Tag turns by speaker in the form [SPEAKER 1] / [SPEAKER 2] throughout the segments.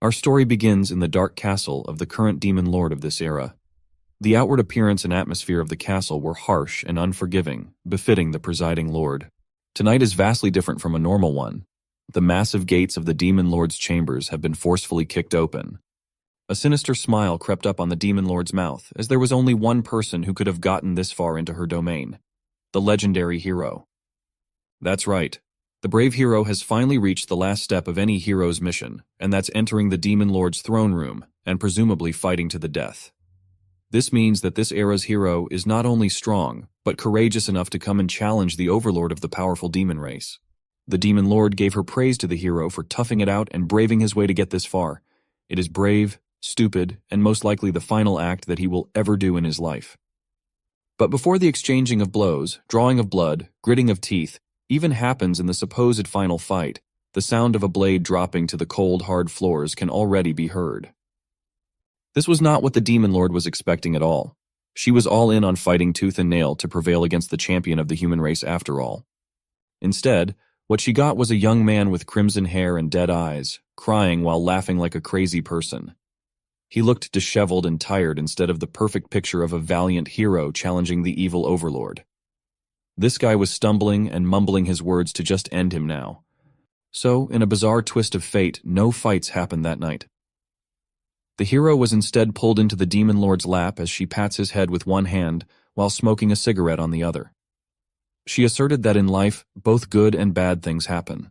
[SPEAKER 1] Our story begins in the dark castle of the current demon lord of this era. The outward appearance and atmosphere of the castle were harsh and unforgiving, befitting the presiding lord. Tonight is vastly different from a normal one. The massive gates of the demon lord's chambers have been forcefully kicked open. A sinister smile crept up on the demon lord's mouth, as there was only one person who could have gotten this far into her domain: the legendary hero. That's right. The brave hero has finally reached the last step of any hero's mission, and that's entering the demon lord's throne room and presumably fighting to the death. This means that this era's hero is not only strong, but courageous enough to come and challenge the overlord of the powerful demon race. The demon lord gave her praise to the hero for toughing it out and braving his way to get this far. It is brave, stupid, and most likely the final act that he will ever do in his life. But before the exchanging of blows, drawing of blood, gritting of teeth, even happens in the supposed final fight, the sound of a blade dropping to the cold, hard floors can already be heard. This was not what the demon lord was expecting at all. She was all in on fighting tooth and nail to prevail against the champion of the human race after all. Instead, what she got was a young man with crimson hair and dead eyes, crying while laughing like a crazy person. He looked disheveled and tired instead of the perfect picture of a valiant hero challenging the evil overlord. This guy was stumbling and mumbling his words to just end him now. So, in a bizarre twist of fate, no fights happened that night. The hero was instead pulled into the demon lord's lap as she pats his head with one hand while smoking a cigarette on the other. She asserted that in life, both good and bad things happen.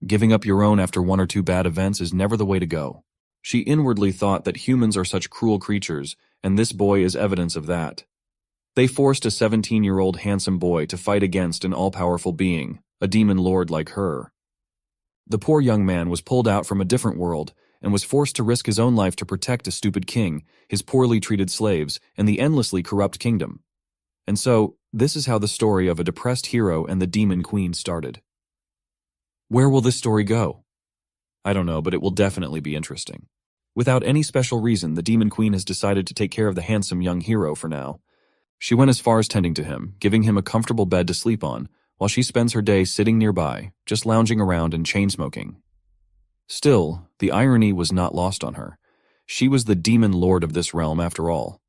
[SPEAKER 1] Giving up your own after one or two bad events is never the way to go. She inwardly thought that humans are such cruel creatures, and this boy is evidence of that. They forced a 17-year-old handsome boy to fight against an all-powerful being, a demon lord like her. The poor young man was pulled out from a different world and was forced to risk his own life to protect a stupid king, his poorly treated slaves, and the endlessly corrupt kingdom. And so, this is how the story of a depressed hero and the demon queen started. Where will this story go? I don't know, but it will definitely be interesting. Without any special reason, the demon queen has decided to take care of the handsome young hero for now. She went as far as tending to him, giving him a comfortable bed to sleep on, while she spends her day sitting nearby, just lounging around and chain-smoking. Still, the irony was not lost on her. She was the demon lord of this realm after all.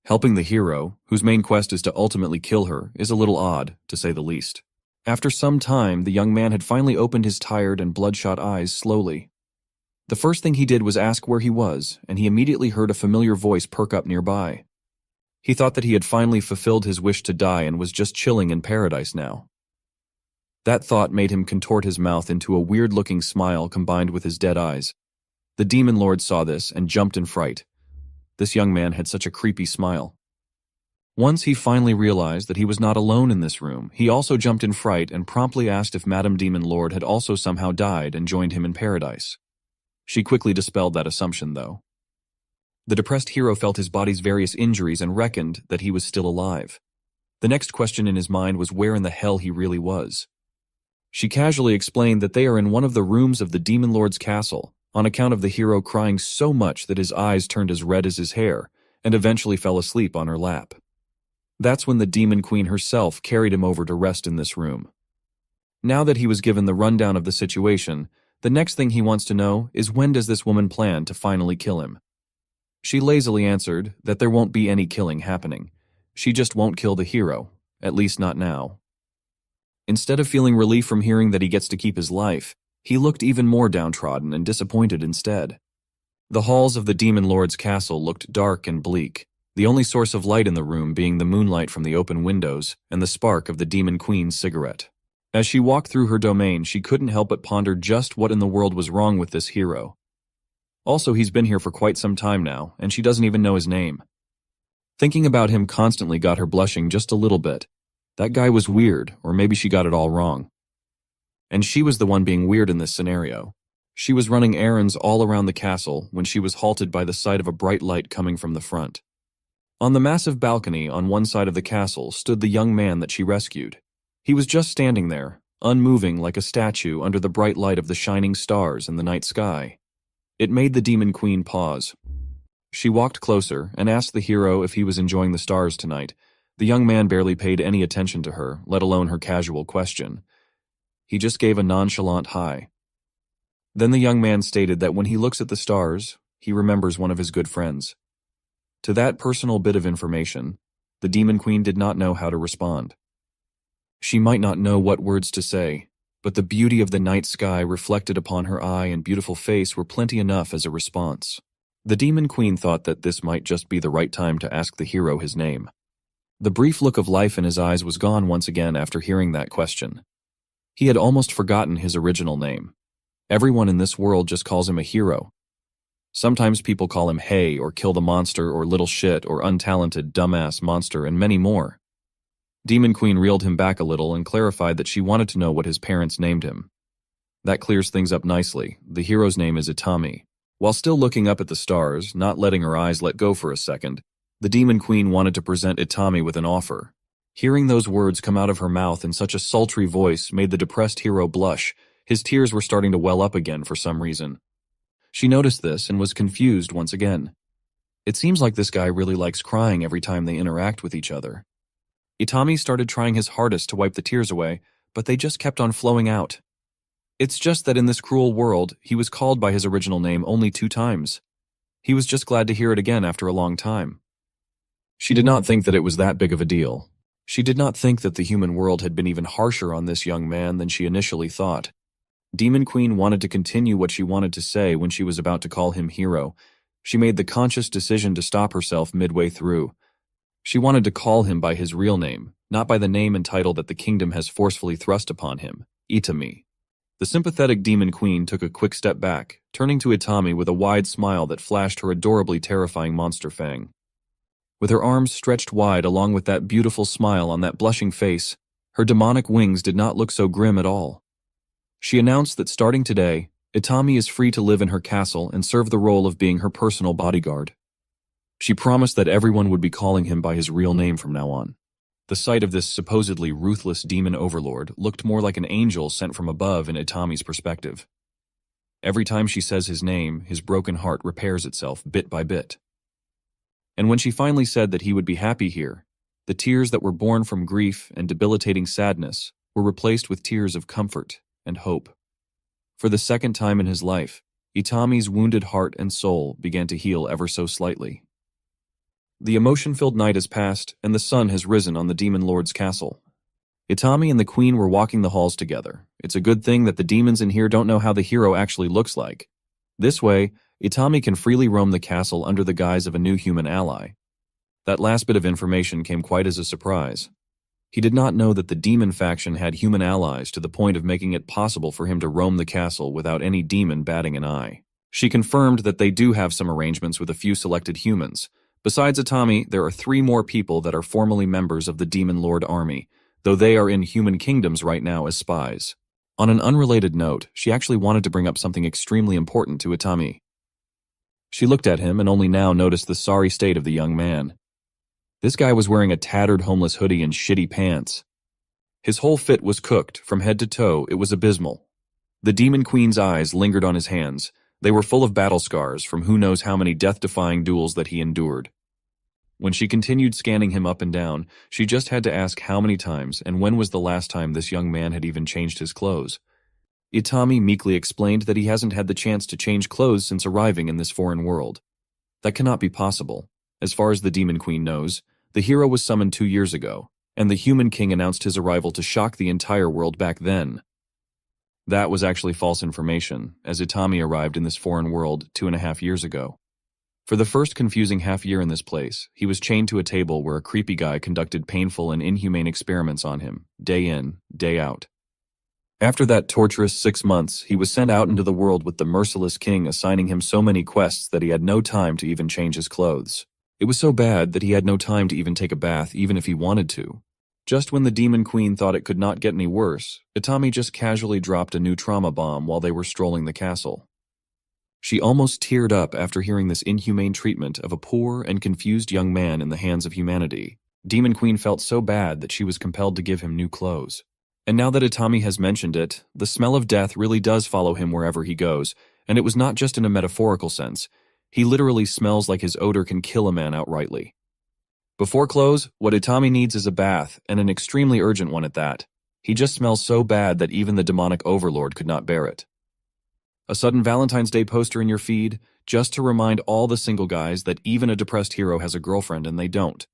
[SPEAKER 1] Helping the hero, whose main quest is to ultimately kill her, is a little odd, to say the least. After some time, the young man had finally opened his tired and bloodshot eyes slowly. The first thing he did was ask where he was, and he immediately heard a familiar voice perk up nearby. He thought that he had finally fulfilled his wish to die and was just chilling in paradise now. That thought made him contort his mouth into a weird-looking smile combined with his dead eyes. The demon lord saw this and jumped in fright. This young man had such a creepy smile. Once he finally realized that he was not alone in this room, he also jumped in fright and promptly asked if Madame Demon Lord had also somehow died and joined him in paradise. She quickly dispelled that assumption, though. The depressed hero felt his body's various injuries and reckoned that he was still alive. The next question in his mind was where in the hell he really was. She casually explained that they are in one of the rooms of the Demon Lord's castle, on account of the hero crying so much that his eyes turned as red as his hair, and eventually fell asleep on her lap. That's when the Demon Queen herself carried him over to rest in this room. Now that he was given the rundown of the situation, the next thing he wants to know is when does this woman plan to finally kill him? She lazily answered that there won't be any killing happening. She just won't kill the hero, at least not now. Instead of feeling relief from hearing that he gets to keep his life, he looked even more downtrodden and disappointed instead. The halls of the Demon Lord's castle looked dark and bleak, the only source of light in the room being the moonlight from the open windows and the spark of the Demon Queen's cigarette. As she walked through her domain, she couldn't help but ponder just what in the world was wrong with this hero. Also, he's been here for quite some time now, and she doesn't even know his name. Thinking about him constantly got her blushing just a little bit. That guy was weird, or maybe she got it all wrong. And she was the one being weird in this scenario. She was running errands all around the castle when she was halted by the sight of a bright light coming from the front. On the massive balcony on one side of the castle stood the young man that she rescued. He was just standing there, unmoving like a statue under the bright light of the shining stars in the night sky. It made the Demon Queen pause. She walked closer and asked the hero if he was enjoying the stars tonight. The young man barely paid any attention to her, let alone her casual question. He just gave a nonchalant hi. Then the young man stated that when he looks at the stars, he remembers one of his good friends. To that personal bit of information, the Demon Queen did not know how to respond. She might not know what words to say, but the beauty of the night sky reflected upon her eye and beautiful face were plenty enough as a response. The Demon Queen thought that this might just be the right time to ask the hero his name. The brief look of life in his eyes was gone once again after hearing that question. He had almost forgotten his original name. Everyone in this world just calls him a hero. Sometimes people call him Hey or Kill the Monster or Little Shit or Untalented Dumbass Monster and many more. Demon Queen reeled him back a little and clarified that she wanted to know what his parents named him. That clears things up nicely. The hero's name is Itami. While still looking up at the stars, not letting her eyes let go for a second, the Demon Queen wanted to present Itami with an offer. Hearing those words come out of her mouth in such a sultry voice made the depressed hero blush. His tears were starting to well up again for some reason. She noticed this and was confused once again. It seems like this guy really likes crying every time they interact with each other. Itami started trying his hardest to wipe the tears away, but they just kept on flowing out. It's just that in this cruel world, he was called by his original name only 2 times. He was just glad to hear it again after a long time. She did not think that it was that big of a deal. She did not think that the human world had been even harsher on this young man than she initially thought. Demon Queen wanted to continue what she wanted to say when she was about to call him hero. She made the conscious decision to stop herself midway through. She wanted to call him by his real name, not by the name and title that the kingdom has forcefully thrust upon him, Itami. The sympathetic Demon Queen took a quick step back, turning to Itami with a wide smile that flashed her adorably terrifying monster fang. With her arms stretched wide along with that beautiful smile on that blushing face, her demonic wings did not look so grim at all. She announced that starting today, Itami is free to live in her castle and serve the role of being her personal bodyguard. She promised that everyone would be calling him by his real name from now on. The sight of this supposedly ruthless demon overlord looked more like an angel sent from above in Itami's perspective. Every time she says his name, his broken heart repairs itself bit by bit. And when she finally said that he would be happy here, the tears that were born from grief and debilitating sadness were replaced with tears of comfort and hope. For the second time in his life, Itami's wounded heart and soul began to heal ever so slightly. The emotion-filled night has passed, and the sun has risen on the Demon Lord's castle. Itami and the Queen were walking the halls together. It's a good thing that the demons in here don't know how the hero actually looks like. This way, Itami can freely roam the castle under the guise of a new human ally. That last bit of information came quite as a surprise. He did not know that the demon faction had human allies to the point of making it possible for him to roam the castle without any demon batting an eye. She confirmed that they do have some arrangements with a few selected humans. Besides Itami, there are 3 more people that are formally members of the Demon Lord army, though they are in human kingdoms right now as spies. On an unrelated note, she actually wanted to bring up something extremely important to Itami. She looked at him and only now noticed the sorry state of the young man. This guy was wearing a tattered homeless hoodie and shitty pants. His whole fit was cooked, from head to toe. It was abysmal. The Demon Queen's eyes lingered on his hands. They were full of battle scars from who knows how many death-defying duels that he endured. When she continued scanning him up and down, she just had to ask how many times and when was the last time this young man had even changed his clothes. Itami meekly explained that he hasn't had the chance to change clothes since arriving in this foreign world. That cannot be possible. As far as the Demon Queen knows, the hero was summoned 2 years ago, and the Human King announced his arrival to shock the entire world back then. That was actually false information, as Itami arrived in this foreign world 2.5 years ago. For the first confusing half year in this place, he was chained to a table where a creepy guy conducted painful and inhumane experiments on him, day in, day out. After that torturous 6 months, he was sent out into the world with the merciless king assigning him so many quests that he had no time to even change his clothes. It was so bad that he had no time to even take a bath even if he wanted to. Just when the Demon Queen thought it could not get any worse, Itami just casually dropped a new trauma bomb while they were strolling the castle. She almost teared up after hearing this inhumane treatment of a poor and confused young man in the hands of humanity. Demon Queen felt so bad that she was compelled to give him new clothes. And now that Itami has mentioned it, the smell of death really does follow him wherever he goes, and it was not just in a metaphorical sense. He literally smells like his odor can kill a man outrightly. Before clothes, what Itami needs is a bath, and an extremely urgent one at that. He just smells so bad that even the demonic overlord could not bear it. A sudden Valentine's Day poster in your feed, just to remind all the single guys that even a depressed hero has a girlfriend and they don't.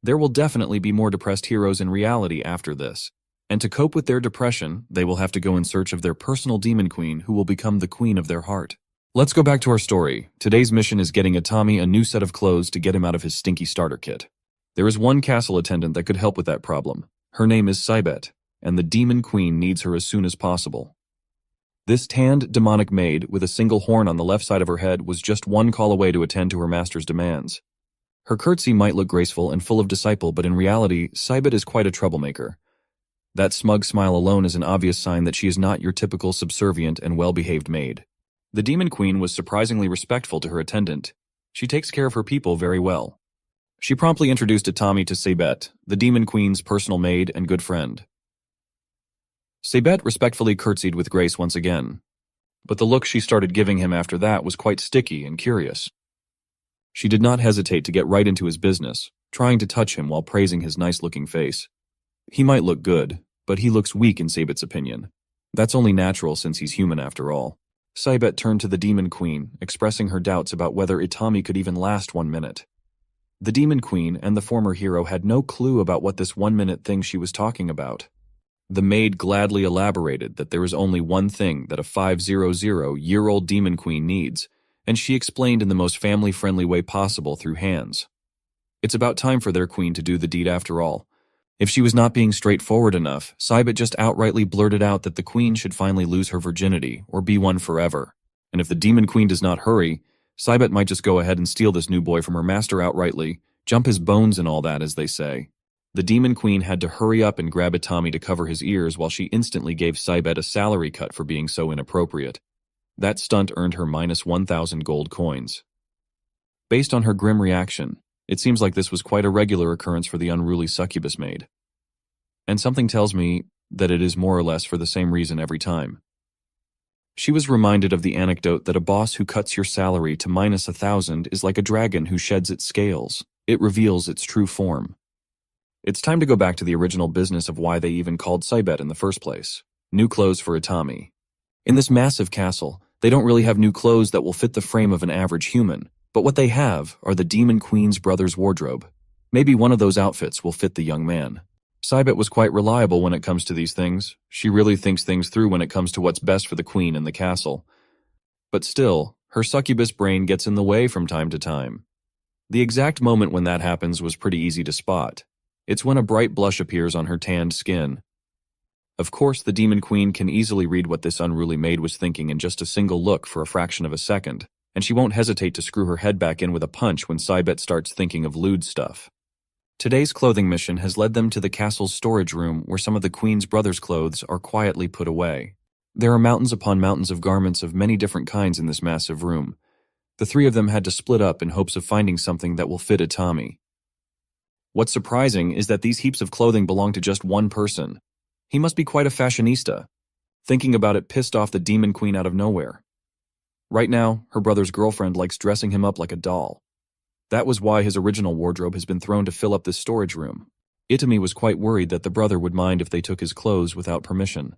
[SPEAKER 1] There will definitely be more depressed heroes in reality after this. And to cope with their depression, they will have to go in search of their personal demon queen who will become the queen of their heart. Let's go back to our story. Today's mission is getting Itami a new set of clothes to get him out of his stinky starter kit. There is one castle attendant that could help with that problem. Her name is Saibet, and the demon queen needs her as soon as possible. This tanned, demonic maid with a single horn on the left side of her head was just one call away to attend to her master's demands. Her curtsy might look graceful and full of disciple, but in reality, Saibet is quite a troublemaker. That smug smile alone is an obvious sign that she is not your typical subservient and well-behaved maid. The demon queen was surprisingly respectful to her attendant. She takes care of her people very well. She promptly introduced Itami to Saibet, the demon queen's personal maid and good friend. Saibet respectfully curtsied with grace once again, but the look she started giving him after that was quite sticky and curious. She did not hesitate to get right into his business, trying to touch him while praising his nice-looking face. He might look good, but he looks weak in Saibet's opinion. That's only natural since he's human after all. Saibet turned to the demon queen, expressing her doubts about whether Itami could even last 1 minute. The demon queen and the former hero had no clue about what this 1-minute thing she was talking about. The maid gladly elaborated that there is only one thing that a 500-year-old demon queen needs, and she explained in the most family-friendly way possible through hands. It's about time for their queen to do the deed after all. If she was not being straightforward enough, Saibet just outrightly blurted out that the queen should finally lose her virginity, or be one forever. And if the demon queen does not hurry, Saibet might just go ahead and steal this new boy from her master outrightly, jump his bones and all that, as they say. The demon queen had to hurry up and grab Itami to cover his ears while she instantly gave Saibet a salary cut for being so inappropriate. That stunt earned her minus 1,000 gold coins. Based on her grim reaction, it seems like this was quite a regular occurrence for the unruly succubus maid. And something tells me that it is more or less for the same reason every time. She was reminded of the anecdote that a boss who cuts your salary to minus 1,000 is like a dragon who sheds its scales. It reveals its true form. It's time to go back to the original business of why they even called Saibet in the first place. New clothes for Itami. In this massive castle, they don't really have new clothes that will fit the frame of an average human, but what they have are the demon queen's brother's wardrobe. Maybe one of those outfits will fit the young man. Saibet was quite reliable when it comes to these things. She really thinks things through when it comes to what's best for the queen and the castle. But still, her succubus brain gets in the way from time to time. The exact moment when that happens was pretty easy to spot. It's when a bright blush appears on her tanned skin. Of course, the demon queen can easily read what this unruly maid was thinking in just a single look for a fraction of a second, and she won't hesitate to screw her head back in with a punch when Saibet starts thinking of lewd stuff. Today's clothing mission has led them to the castle's storage room where some of the queen's brother's clothes are quietly put away. There are mountains upon mountains of garments of many different kinds in this massive room. The three of them had to split up in hopes of finding something that will fit Itami. What's surprising is that these heaps of clothing belong to just one person. He must be quite a fashionista. Thinking about it pissed off the demon queen out of nowhere. Right now, her brother's girlfriend likes dressing him up like a doll. That was why his original wardrobe has been thrown to fill up this storage room. Itami was quite worried that the brother would mind if they took his clothes without permission.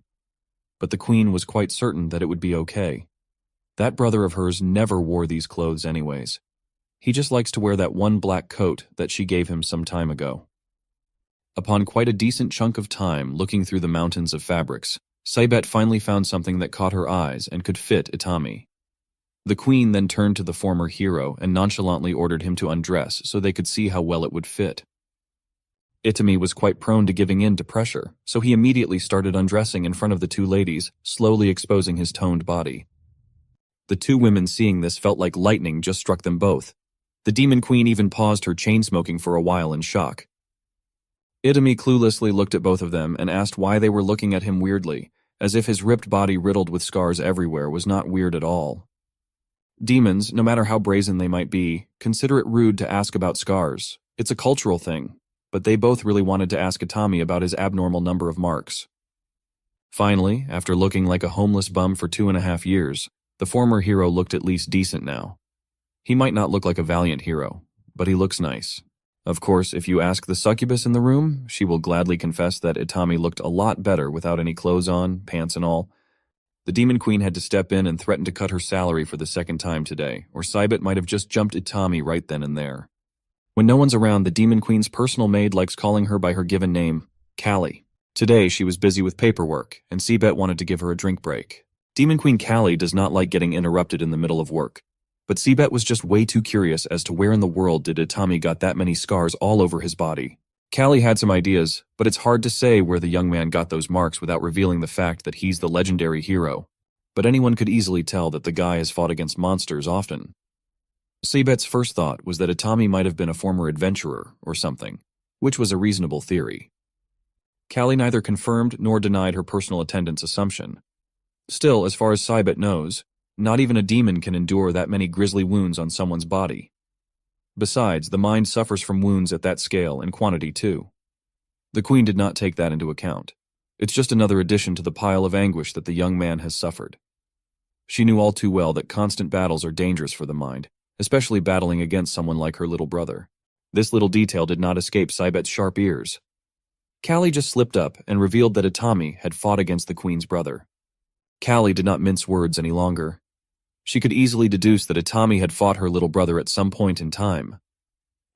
[SPEAKER 1] But the queen was quite certain that it would be okay. That brother of hers never wore these clothes anyways. He just likes to wear that one black coat that she gave him some time ago. Upon quite a decent chunk of time looking through the mountains of fabrics, Saibet finally found something that caught her eyes and could fit Itami. The queen then turned to the former hero and nonchalantly ordered him to undress so they could see how well it would fit. Itami was quite prone to giving in to pressure, so he immediately started undressing in front of the two ladies, slowly exposing his toned body. The two women seeing this felt like lightning just struck them both. The demon queen even paused her chain smoking for a while in shock. Itami cluelessly looked at both of them and asked why they were looking at him weirdly, as if his ripped body riddled with scars everywhere was not weird at all. Demons, no matter how brazen they might be, consider it rude to ask about scars. It's a cultural thing, but they both really wanted to ask Itami about his abnormal number of marks. Finally, after looking like a homeless bum for 2.5 years, the former hero looked at least decent now. He might not look like a valiant hero, but he looks nice. Of course, if you ask the succubus in the room, she will gladly confess that Itami looked a lot better without any clothes on, pants and all. The Demon Queen had to step in and threaten to cut her salary for the second time today, or Cybet might have just jumped Itami right then and there. When no one's around, the Demon Queen's personal maid likes calling her by her given name, Callie. Today, she was busy with paperwork, and Cybet wanted to give her a drink break. Demon Queen Callie does not like getting interrupted in the middle of work, but Cybet was just way too curious as to where in the world did Itami got that many scars all over his body. Callie had some ideas, but it's hard to say where the young man got those marks without revealing the fact that he's the legendary hero. But anyone could easily tell that the guy has fought against monsters often. Cybet's first thought was that Itami might have been a former adventurer or something, which was a reasonable theory. Callie neither confirmed nor denied her personal attendance assumption. Still, as far as Cybet knows, not even a demon can endure that many grisly wounds on someone's body. Besides, the mind suffers from wounds at that scale and quantity too. The Queen did not take that into account. It's just another addition to the pile of anguish that the young man has suffered. She knew all too well that constant battles are dangerous for the mind, especially battling against someone like her little brother. This little detail did not escape Cybet's sharp ears. Callie just slipped up and revealed that Itami had fought against the Queen's brother. Callie did not mince words any longer. She could easily deduce that Itami had fought her little brother at some point in time.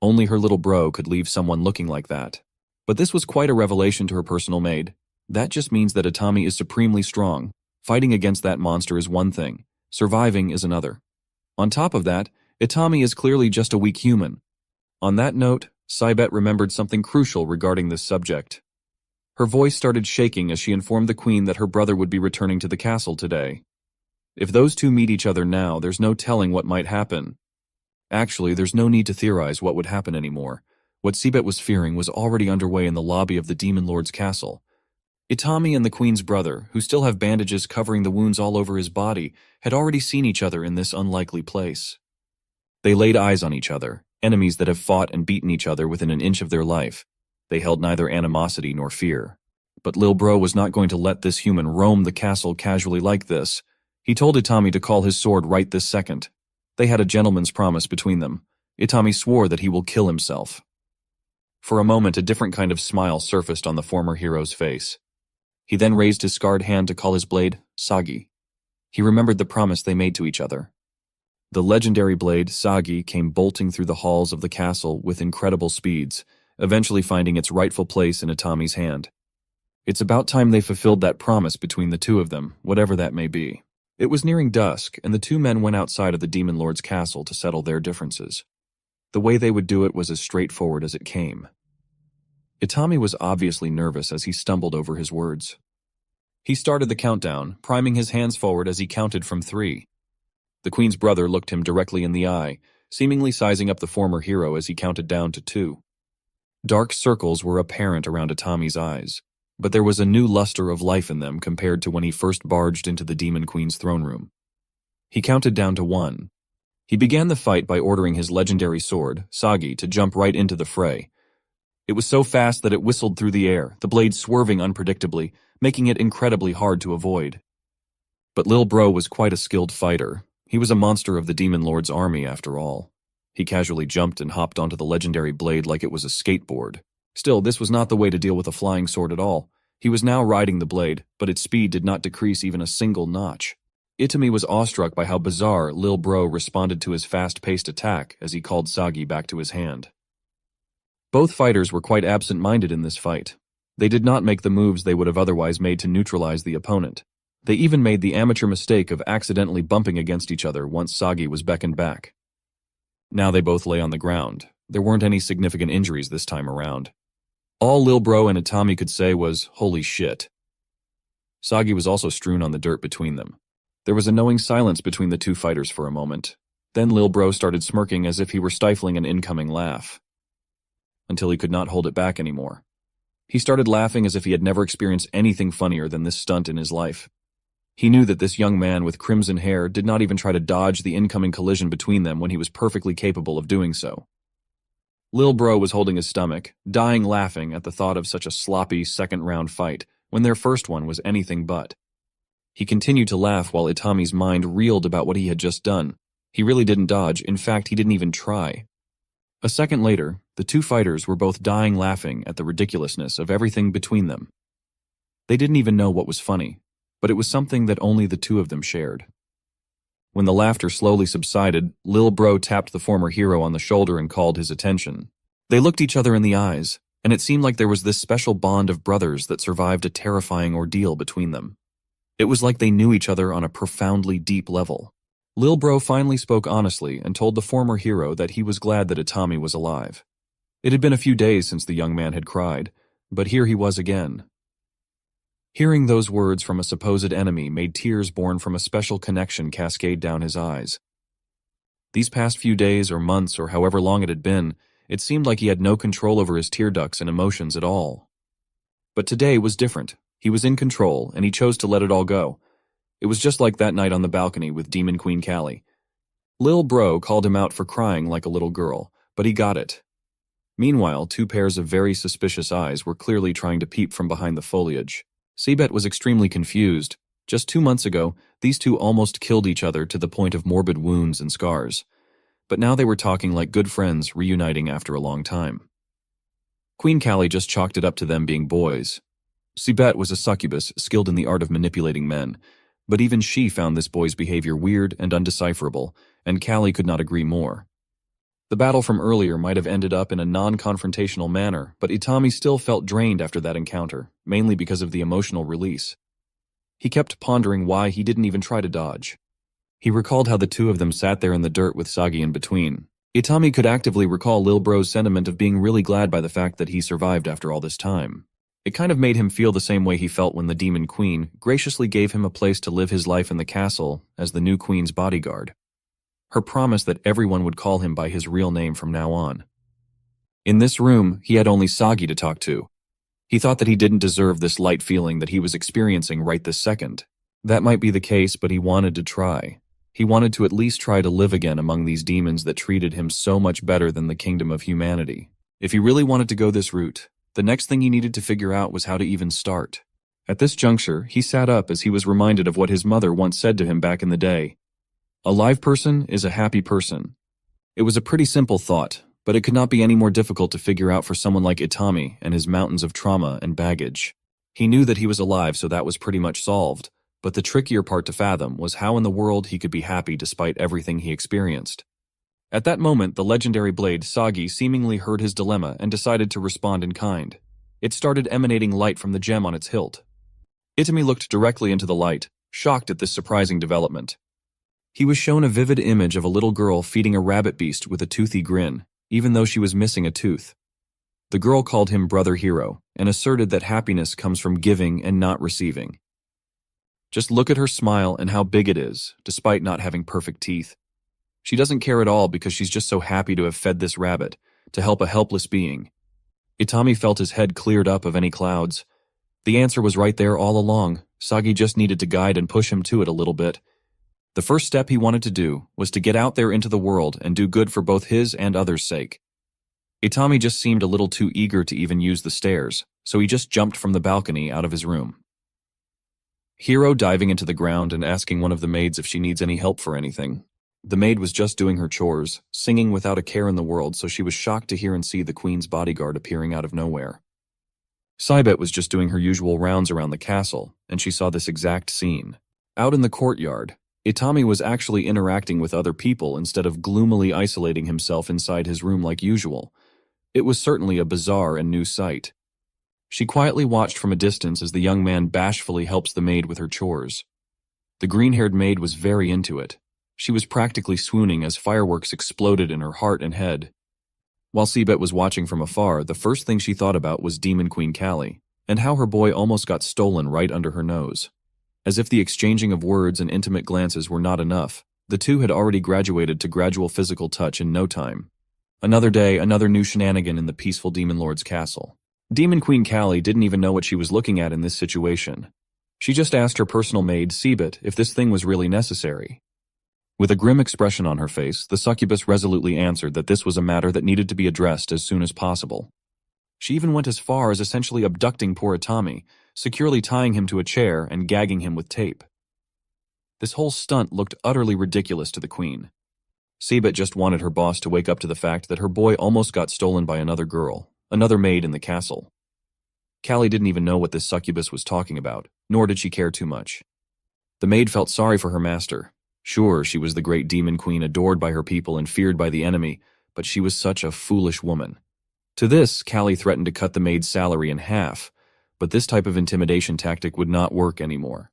[SPEAKER 1] Only her little bro could leave someone looking like that. But this was quite a revelation to her personal maid. That just means that Itami is supremely strong. Fighting against that monster is one thing, surviving is another. On top of that, Itami is clearly just a weak human. On that note, Cybet remembered something crucial regarding this subject. Her voice started shaking as she informed the Queen that her brother would be returning to the castle today. If those two meet each other now, there's no telling what might happen. Actually, there's no need to theorize what would happen anymore. What Cybet was fearing was already underway in the lobby of the Demon Lord's castle. Itami and the Queen's brother, who still have bandages covering the wounds all over his body, had already seen each other in this unlikely place. They laid eyes on each other, enemies that have fought and beaten each other within an inch of their life. They held neither animosity nor fear. But Lil Bro was not going to let this human roam the castle casually like this. He told Itami to call his sword right this second. They had a gentleman's promise between them. Itami swore that he will kill himself. For a moment, a different kind of smile surfaced on the former hero's face. He then raised his scarred hand to call his blade Sagi. He remembered the promise they made to each other. The legendary blade, Sagi, came bolting through the halls of the castle with incredible speeds, eventually finding its rightful place in Itami's hand. It's about time they fulfilled that promise between the two of them, whatever that may be. It was nearing dusk, and the two men went outside of the Demon Lord's castle to settle their differences. The way they would do it was as straightforward as it came. Itami was obviously nervous as he stumbled over his words. He started the countdown, priming his hands forward as he counted from 3. The Queen's brother looked him directly in the eye, seemingly sizing up the former hero as he counted down to 2. Dark circles were apparent around Itami's eyes, but there was a new luster of life in them compared to when he first barged into the Demon Queen's throne room. He counted down to 1. He began the fight by ordering his legendary sword, Sagi, to jump right into the fray. It was so fast that it whistled through the air, the blade swerving unpredictably, making it incredibly hard to avoid. But Lil Bro was quite a skilled fighter. He was a monster of the Demon Lord's army, after all. He casually jumped and hopped onto the legendary blade like it was a skateboard. Still, this was not the way to deal with a flying sword at all. He was now riding the blade, but its speed did not decrease even a single notch. Itami was awestruck by how bizarre Lil Bro responded to his fast-paced attack as he called Sagi back to his hand. Both fighters were quite absent-minded in this fight. They did not make the moves they would have otherwise made to neutralize the opponent. They even made the amateur mistake of accidentally bumping against each other once Sagi was beckoned back. Now they both lay on the ground. There weren't any significant injuries this time around. All Lil Bro and Itami could say was, "Holy shit." Sagi was also strewn on the dirt between them. There was a knowing silence between the two fighters for a moment. Then Lil Bro started smirking as if he were stifling an incoming laugh, until he could not hold it back anymore. He started laughing as if he had never experienced anything funnier than this stunt in his life. He knew that this young man with crimson hair did not even try to dodge the incoming collision between them when he was perfectly capable of doing so. Lil Bro was holding his stomach, dying laughing at the thought of such a sloppy second-round fight when their first one was anything but. He continued to laugh while Itami's mind reeled about what he had just done. He really didn't dodge, in fact, he didn't even try. A second later, the two fighters were both dying laughing at the ridiculousness of everything between them. They didn't even know what was funny, but it was something that only the two of them shared. When the laughter slowly subsided, Lil Bro tapped the former hero on the shoulder and called his attention. They looked each other in the eyes, and it seemed like there was this special bond of brothers that survived a terrifying ordeal between them. It was like they knew each other on a profoundly deep level. Lil Bro finally spoke honestly and told the former hero that he was glad that Itami was alive. It had been a few days since the young man had cried, but here he was again. Hearing those words from a supposed enemy made tears born from a special connection cascade down his eyes. These past few days or months or however long it had been, it seemed like he had no control over his tear ducts and emotions at all. But today was different. He was in control, and he chose to let it all go. It was just like that night on the balcony with Demon Queen Callie. Lil Bro called him out for crying like a little girl, but he got it. Meanwhile, two pairs of very suspicious eyes were clearly trying to peep from behind the foliage. Seabet was extremely confused. Just 2 months ago, these two almost killed each other to the point of morbid wounds and scars. But now they were talking like good friends, reuniting after a long time. Queen Callie just chalked it up to them being boys. Seabet was a succubus skilled in the art of manipulating men, but even she found this boy's behavior weird and undecipherable, and Callie could not agree more. The battle from earlier might have ended up in a non-confrontational manner, but Itami still felt drained after that encounter, mainly because of the emotional release. He kept pondering why he didn't even try to dodge. He recalled how the two of them sat there in the dirt with Sagi in between. Itami could actively recall Lil Bro's sentiment of being really glad by the fact that he survived after all this time. It kind of made him feel the same way he felt when the Demon Queen graciously gave him a place to live his life in the castle as the new queen's bodyguard. Her promise that everyone would call him by his real name from now on. In this room, he had only Sagi to talk to. He thought that he didn't deserve this light feeling that he was experiencing right this second. That might be the case, but he wanted to try. He wanted to at least try to live again among these demons that treated him so much better than the kingdom of humanity. If he really wanted to go this route, the next thing he needed to figure out was how to even start. At this juncture, he sat up as he was reminded of what his mother once said to him back in the day. A live person is a happy person. It was a pretty simple thought, but it could not be any more difficult to figure out for someone like Itami and his mountains of trauma and baggage. He knew that he was alive, so that was pretty much solved, but the trickier part to fathom was how in the world he could be happy despite everything he experienced. At that moment, the legendary blade Sagi seemingly heard his dilemma and decided to respond in kind. It started emanating light from the gem on its hilt. Itami looked directly into the light, shocked at this surprising development. He was shown a vivid image of a little girl feeding a rabbit beast with a toothy grin, even though she was missing a tooth. The girl called him Brother Hero and asserted that happiness comes from giving and not receiving. Just look at her smile and how big it is, despite not having perfect teeth. She doesn't care at all because she's just so happy to have fed this rabbit, to help a helpless being. Itami felt his head cleared up of any clouds. The answer was right there all along. Sagi just needed to guide and push him to it a little bit. The first step he wanted to do was to get out there into the world and do good for both his and others' sake. Itami just seemed a little too eager to even use the stairs, so he just jumped from the balcony out of his room. Hero diving into the ground and asking one of the maids if she needs any help for anything. The maid was just doing her chores, singing without a care in the world, so she was shocked to hear and see the queen's bodyguard appearing out of nowhere. Saibet was just doing her usual rounds around the castle, and she saw this exact scene. Out in the courtyard, Itami was actually interacting with other people instead of gloomily isolating himself inside his room like usual. It was certainly a bizarre and new sight. She quietly watched from a distance as the young man bashfully helps the maid with her chores. The green-haired maid was very into it. She was practically swooning as fireworks exploded in her heart and head. While Seabet was watching from afar, the first thing she thought about was Demon Queen Callie, and how her boy almost got stolen right under her nose. As if the exchanging of words and intimate glances were not enough, the two had already graduated to gradual physical touch in no time. Another day, another new shenanigan in the peaceful Demon Lord's castle. Demon Queen Callie didn't even know what she was looking at in this situation. She just asked her personal maid, Seabet, if this thing was really necessary. With a grim expression on her face, the succubus resolutely answered that this was a matter that needed to be addressed as soon as possible. She even went as far as essentially abducting poor Itami, securely tying him to a chair and gagging him with tape. This whole stunt looked utterly ridiculous to the queen. Seabet just wanted her boss to wake up to the fact that her boy almost got stolen by another girl, another maid in the castle. Callie didn't even know what this succubus was talking about, nor did she care too much. The maid felt sorry for her master. Sure, she was the great demon queen adored by her people and feared by the enemy, but she was such a foolish woman. To this, Callie threatened to cut the maid's salary in half, but this type of intimidation tactic would not work anymore.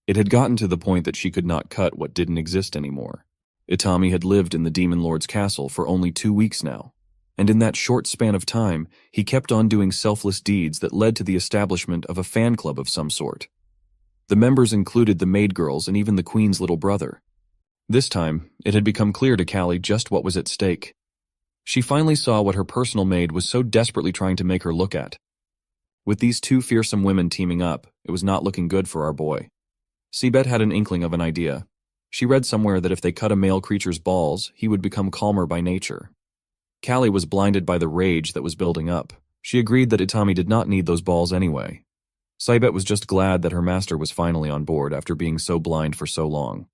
[SPEAKER 1] It had gotten to the point that she could not cut what didn't exist anymore. Itami had lived in the Demon Lord's castle for only 2 weeks now, and in that short span of time, he kept on doing selfless deeds that led to the establishment of a fan club of some sort. The members included the maid girls and even the queen's little brother. This time, it had become clear to Callie just what was at stake. She finally saw what her personal maid was so desperately trying to make her look at. With these 2 fearsome women teaming up, it was not looking good for our boy. Seabet had an inkling of an idea. She read somewhere that if they cut a male creature's balls, he would become calmer by nature. Callie was blinded by the rage that was building up. She agreed that Itami did not need those balls anyway. Seabet was just glad that her master was finally on board after being so blind for so long.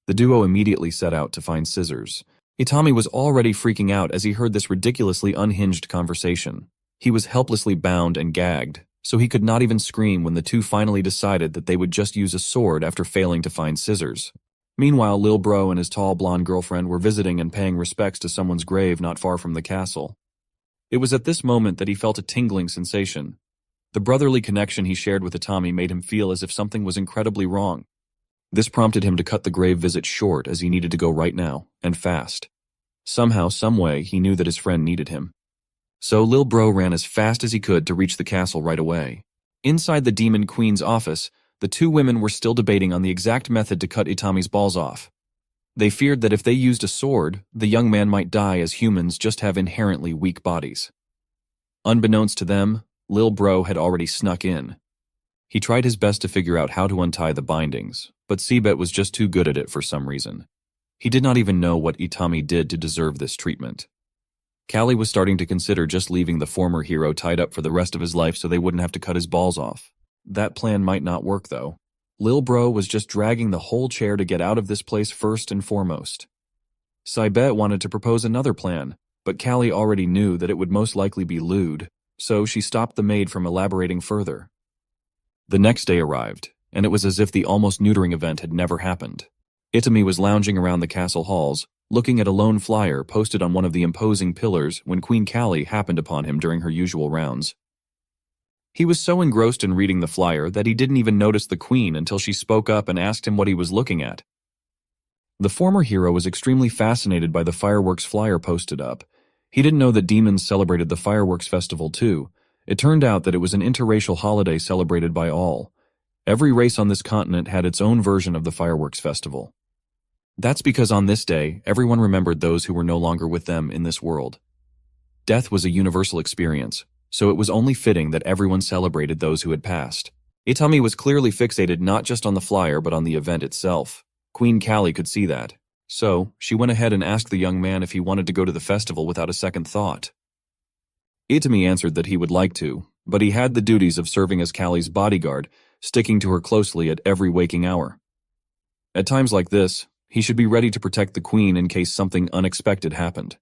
[SPEAKER 1] The duo immediately set out to find scissors. Itami was already freaking out as he heard this ridiculously unhinged conversation. He was helplessly bound and gagged, so he could not even scream when the 2 finally decided that they would just use a sword after failing to find scissors. Meanwhile, Lil Bro and his tall blonde girlfriend were visiting and paying respects to someone's grave not far from the castle. It was at this moment that he felt a tingling sensation. The brotherly connection he shared with Itami made him feel as if something was incredibly wrong. This prompted him to cut the grave visit short as he needed to go right now, and fast. Somehow, someway, he knew that his friend needed him. So Lil Bro ran as fast as he could to reach the castle right away. Inside the Demon Queen's office, the 2 women were still debating on the exact method to cut Itami's balls off. They feared that if they used a sword, the young man might die as humans just have inherently weak bodies. Unbeknownst to them, Lil Bro had already snuck in. He tried his best to figure out how to untie the bindings, but Seabet was just too good at it for some reason. He did not even know what Itami did to deserve this treatment. Callie was starting to consider just leaving the former hero tied up for the rest of his life so they wouldn't have to cut his balls off. That plan might not work, though. Lil Bro was just dragging the whole chair to get out of this place first and foremost. Seabet wanted to propose another plan, but Callie already knew that it would most likely be lewd, so she stopped the maid from elaborating further. The next day arrived, and it was as if the almost neutering event had never happened. Itami was lounging around the castle halls, looking at a lone flyer posted on one of the imposing pillars when Queen Callie happened upon him during her usual rounds. He was so engrossed in reading the flyer that he didn't even notice the queen until she spoke up and asked him what he was looking at. The former hero was extremely fascinated by the fireworks flyer posted up. He didn't know that demons celebrated the fireworks festival too. It turned out that it was an interracial holiday celebrated by all. Every race on this continent had its own version of the fireworks festival. That's because on this day, everyone remembered those who were no longer with them in this world. Death was a universal experience, so it was only fitting that everyone celebrated those who had passed. Itami was clearly fixated not just on the flyer but on the event itself. Queen Callie could see that. So, she went ahead and asked the young man if he wanted to go to the festival without a second thought. Itami answered that he would like to, but he had the duties of serving as Callie's bodyguard, sticking to her closely at every waking hour. At times like this, he should be ready to protect the queen in case something unexpected happened.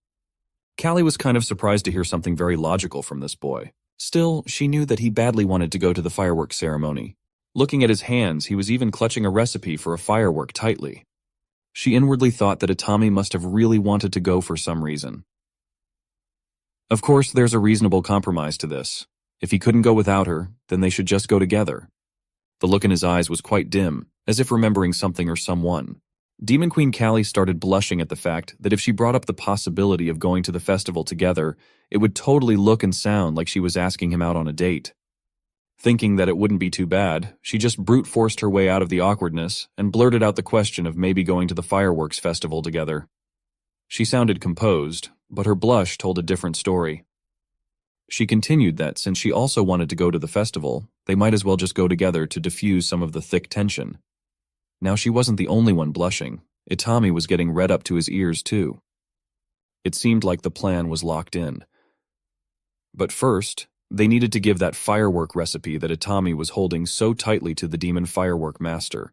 [SPEAKER 1] Callie was kind of surprised to hear something very logical from this boy. Still, she knew that he badly wanted to go to the fireworks ceremony. Looking at his hands, he was even clutching a recipe for a firework tightly. She inwardly thought that Itami must have really wanted to go for some reason. Of course, there's a reasonable compromise to this. If he couldn't go without her, then they should just go together. The look in his eyes was quite dim, as if remembering something or someone. Demon Queen Callie started blushing at the fact that if she brought up the possibility of going to the festival together, it would totally look and sound like she was asking him out on a date. Thinking that it wouldn't be too bad, she just brute forced her way out of the awkwardness and blurted out the question of maybe going to the fireworks festival together. She sounded composed, but her blush told a different story. She continued that since she also wanted to go to the festival, they might as well just go together to diffuse some of the thick tension. Now she wasn't the only one blushing. Itami was getting red up to his ears too. It seemed like the plan was locked in. But first, they needed to give that firework recipe that Itami was holding so tightly to the demon firework master.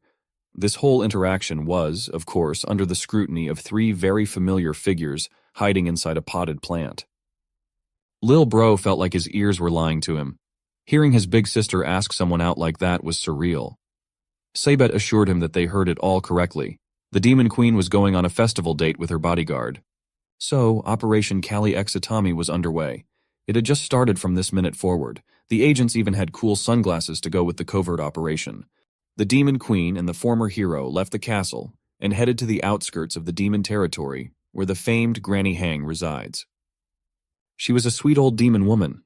[SPEAKER 1] This whole interaction was, of course, under the scrutiny of 3 very familiar figures hiding inside a potted plant. Lil Bro felt like his ears were lying to him. Hearing his big sister ask someone out like that was surreal. Sabet assured him that they heard it all correctly. The Demon Queen was going on a festival date with her bodyguard. So, Operation Kali X Itami was underway. It had just started from this minute forward. The agents even had cool sunglasses to go with the covert operation. The Demon Queen and the former hero left the castle and headed to the outskirts of the demon territory where the famed Granny Hang resides. She was a sweet old demon woman.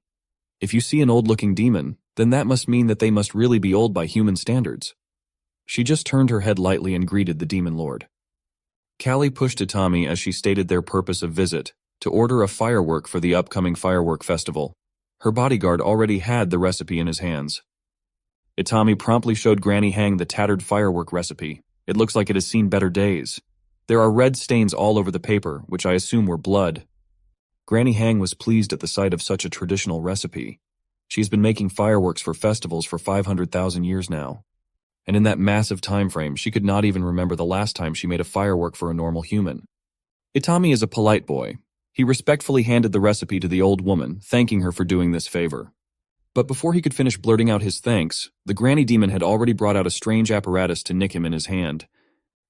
[SPEAKER 1] If you see an old-looking demon, then that must mean that they must really be old by human standards. She just turned her head lightly and greeted the demon lord. Callie pushed Itami as she stated their purpose of visit, to order a firework for the upcoming firework festival. Her bodyguard already had the recipe in his hands. Itami promptly showed Granny Hang the tattered firework recipe. It looks like it has seen better days. There are red stains all over the paper, which I assume were blood. Granny Hang was pleased at the sight of such a traditional recipe. She's been making fireworks for festivals for 500,000 years now. And in that massive time frame, she could not even remember the last time she made a firework for a normal human. Itami is a polite boy. He respectfully handed the recipe to the old woman, thanking her for doing this favor. But before he could finish blurting out his thanks, the granny demon had already brought out a strange apparatus to nick him in his hand.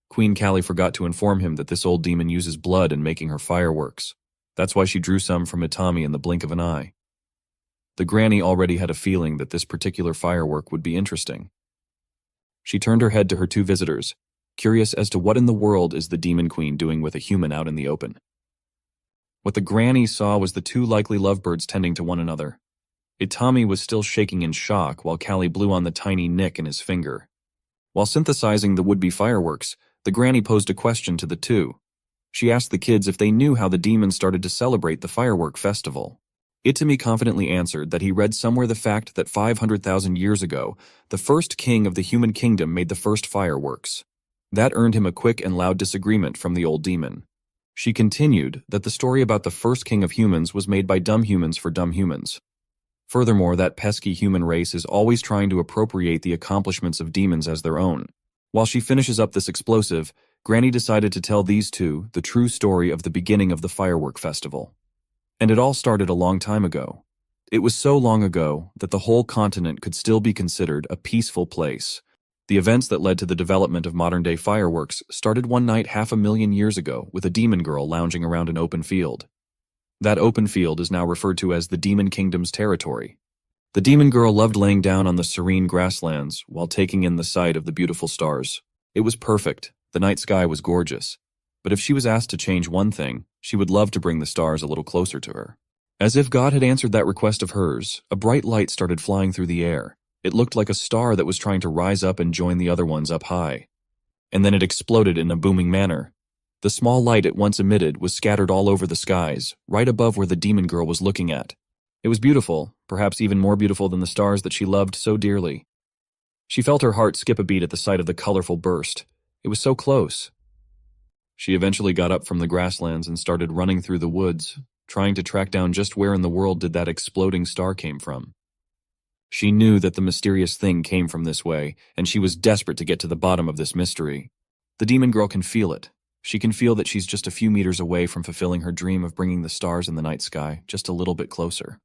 [SPEAKER 1] Queen Callie forgot to inform him that this old demon uses blood in making her fireworks. That's why she drew some from Itami in the blink of an eye. The granny already had a feeling that this particular firework would be interesting. She turned her head to her two visitors, curious as to what in the world is the Demon Queen doing with a human out in the open. What the granny saw was the two likely lovebirds tending to one another. Itami was still shaking in shock while Callie blew on the tiny nick in his finger. While synthesizing the would-be fireworks, the granny posed a question to the two. She asked the kids if they knew how the demons started to celebrate the firework festival. Itami confidently answered that he read somewhere the fact that 500,000 years ago, the first king of the human kingdom made the first fireworks. That earned him a quick and loud disagreement from the old demon. She continued that the story about the first king of humans was made by dumb humans for dumb humans. Furthermore, that pesky human race is always trying to appropriate the accomplishments of demons as their own. While she finishes up this explosive, Granny decided to tell these two the true story of the beginning of the firework festival. And it all started a long time ago. It was so long ago that the whole continent could still be considered a peaceful place. The events that led to the development of modern-day fireworks started one night 500,000 years ago with a demon girl lounging around an open field. That open field is now referred to as the Demon Kingdom's territory. The demon girl loved laying down on the serene grasslands while taking in the sight of the beautiful stars. It was perfect. The night sky was gorgeous. But if she was asked to change one thing, she would love to bring the stars a little closer to her. As if God had answered that request of hers, a bright light started flying through the air. It looked like a star that was trying to rise up and join the other ones up high. And then it exploded in a booming manner. The small light it once emitted was scattered all over the skies, right above where the demon girl was looking at. It was beautiful, perhaps even more beautiful than the stars that she loved so dearly. She felt her heart skip a beat at the sight of the colorful burst. It was so close. She eventually got up from the grasslands and started running through the woods, trying to track down just where in the world did that exploding star came from. She knew that the mysterious thing came from this way, and she was desperate to get to the bottom of this mystery. The demon girl can feel it. She can feel that she's just a few meters away from fulfilling her dream of bringing the stars in the night sky just a little bit closer.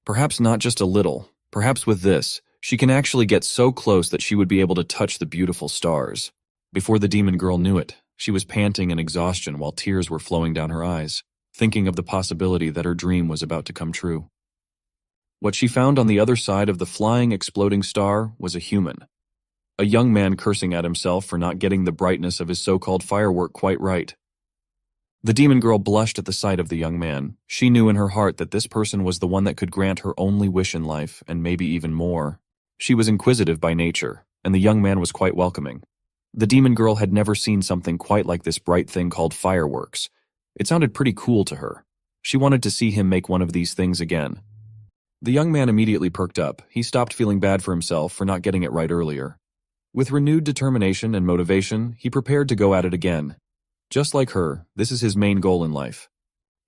[SPEAKER 1] Perhaps not just a little. Perhaps with this, she can actually get so close that she would be able to touch the beautiful stars. Before the demon girl knew it, she was panting in exhaustion while tears were flowing down her eyes, thinking of the possibility that her dream was about to come true. What she found on the other side of the flying, exploding star was a human. A young man cursing at himself for not getting the brightness of his so-called firework quite right. The demon girl blushed at the sight of the young man. She knew in her heart that this person was the one that could grant her only wish in life, and maybe even more. She was inquisitive by nature, and the young man was quite welcoming. The demon girl had never seen something quite like this bright thing called fireworks. It sounded pretty cool to her. She wanted to see him make one of these things again. The young man immediately perked up. He stopped feeling bad for himself for not getting it right earlier. With renewed determination and motivation, he prepared to go at it again. Just like her, this is his main goal in life.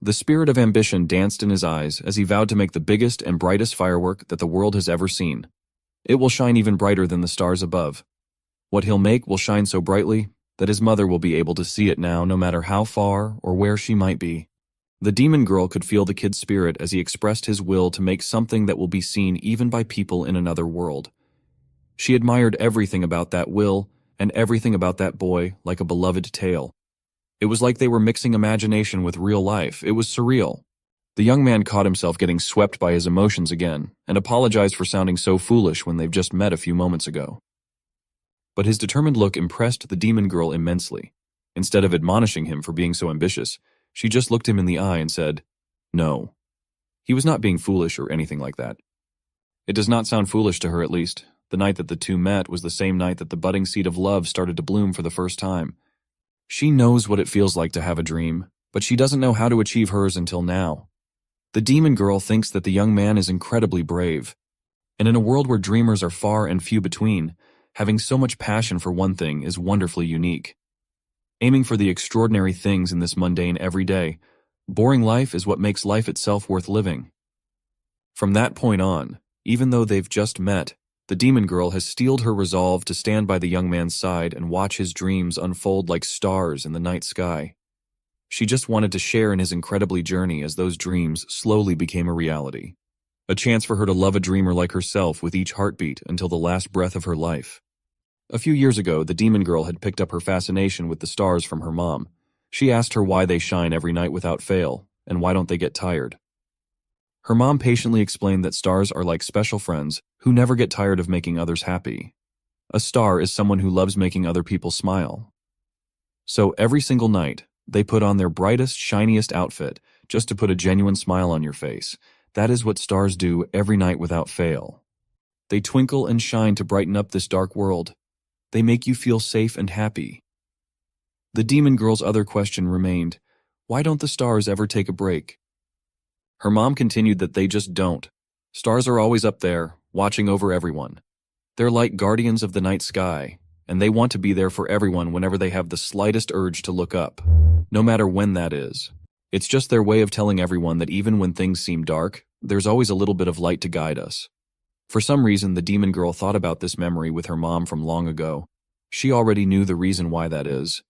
[SPEAKER 1] The spirit of ambition danced in his eyes as he vowed to make the biggest and brightest firework that the world has ever seen. It will shine even brighter than the stars above. What he'll make will shine so brightly that his mother will be able to see it now no matter how far or where she might be. The demon girl could feel the kid's spirit as he expressed his will to make something that will be seen even by people in another world. She admired everything about that will and everything about that boy like a beloved tale. It was like they were mixing imagination with real life. It was surreal. The young man caught himself getting swept by his emotions again and apologized for sounding so foolish when they've just met a few moments ago. But his determined look impressed the demon girl immensely. Instead of admonishing him for being so ambitious, she just looked him in the eye and said, "No." He was not being foolish or anything like that. It does not sound foolish to her, at least. The night that the two met was the same night that the budding seed of love started to bloom for the first time. She knows what it feels like to have a dream, but she doesn't know how to achieve hers until now. The demon girl thinks that the young man is incredibly brave. And in a world where dreamers are far and few between, having so much passion for one thing is wonderfully unique. Aiming for the extraordinary things in this mundane everyday, boring life is what makes life itself worth living. From that point on, even though they've just met, the demon girl has steeled her resolve to stand by the young man's side and watch his dreams unfold like stars in the night sky. She just wanted to share in his incredibly journey as those dreams slowly became a reality. A chance for her to love a dreamer like herself with each heartbeat until the last breath of her life. A few years ago, the demon girl had picked up her fascination with the stars from her mom. She asked her why they shine every night without fail, and why don't they get tired. Her mom patiently explained that stars are like special friends who never get tired of making others happy. A star is someone who loves making other people smile. So every single night, they put on their brightest, shiniest outfit just to put a genuine smile on your face. That is what stars do every night without fail. They twinkle and shine to brighten up this dark world. They make you feel safe and happy. The demon girl's other question remained, why don't the stars ever take a break? Her mom continued that they just don't. Stars are always up there, watching over everyone. They're like guardians of the night sky, and they want to be there for everyone whenever they have the slightest urge to look up, no matter when that is. It's just their way of telling everyone that even when things seem dark, there's always a little bit of light to guide us. For some reason, the demon girl thought about this memory with her mom from long ago. She already knew the reason why that is.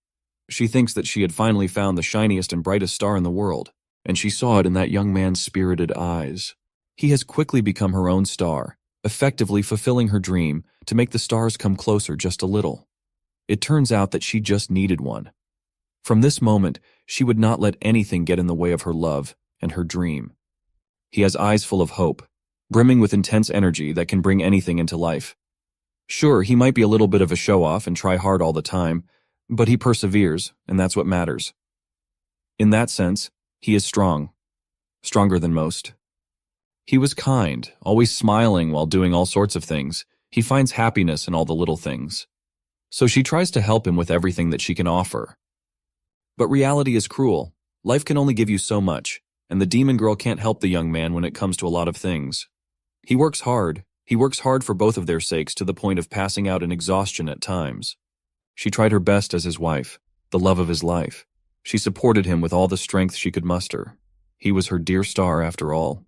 [SPEAKER 1] She thinks that she had finally found the shiniest and brightest star in the world, and she saw it in that young man's spirited eyes. He has quickly become her own star, effectively fulfilling her dream to make the stars come closer just a little. It turns out that she just needed one. From this moment, she would not let anything get in the way of her love and her dream. He has eyes full of hope, brimming with intense energy that can bring anything into life. Sure, he might be a little bit of a show-off and try hard all the time, but he perseveres, and that's what matters. In that sense, he is strong. Stronger than most. He was kind, always smiling while doing all sorts of things. He finds happiness in all the little things. So she tries to help him with everything that she can offer. But reality is cruel. Life can only give you so much, and the demon girl can't help the young man when it comes to a lot of things. He works hard. He works hard for both of their sakes to the point of passing out in exhaustion at times. She tried her best as his wife, the love of his life. She supported him with all the strength she could muster. He was her dear star after all.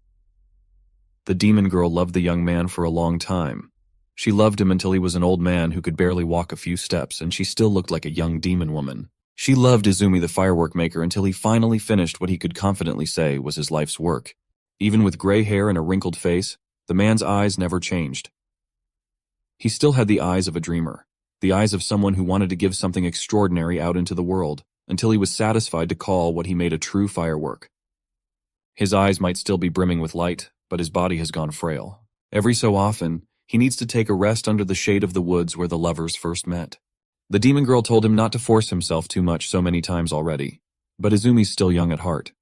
[SPEAKER 1] The demon girl loved the young man for a long time. She loved him until he was an old man who could barely walk a few steps, and she still looked like a young demon woman. She loved Izumi the firework maker until he finally finished what he could confidently say was his life's work. Even with gray hair and a wrinkled face, the man's eyes never changed. He still had the eyes of a dreamer, the eyes of someone who wanted to give something extraordinary out into the world, until he was satisfied to call what he made a true firework. His eyes might still be brimming with light, but his body has gone frail. Every so often, he needs to take a rest under the shade of the woods where the lovers first met. The demon girl told him not to force himself too much so many times already, but Izumi's still young at heart.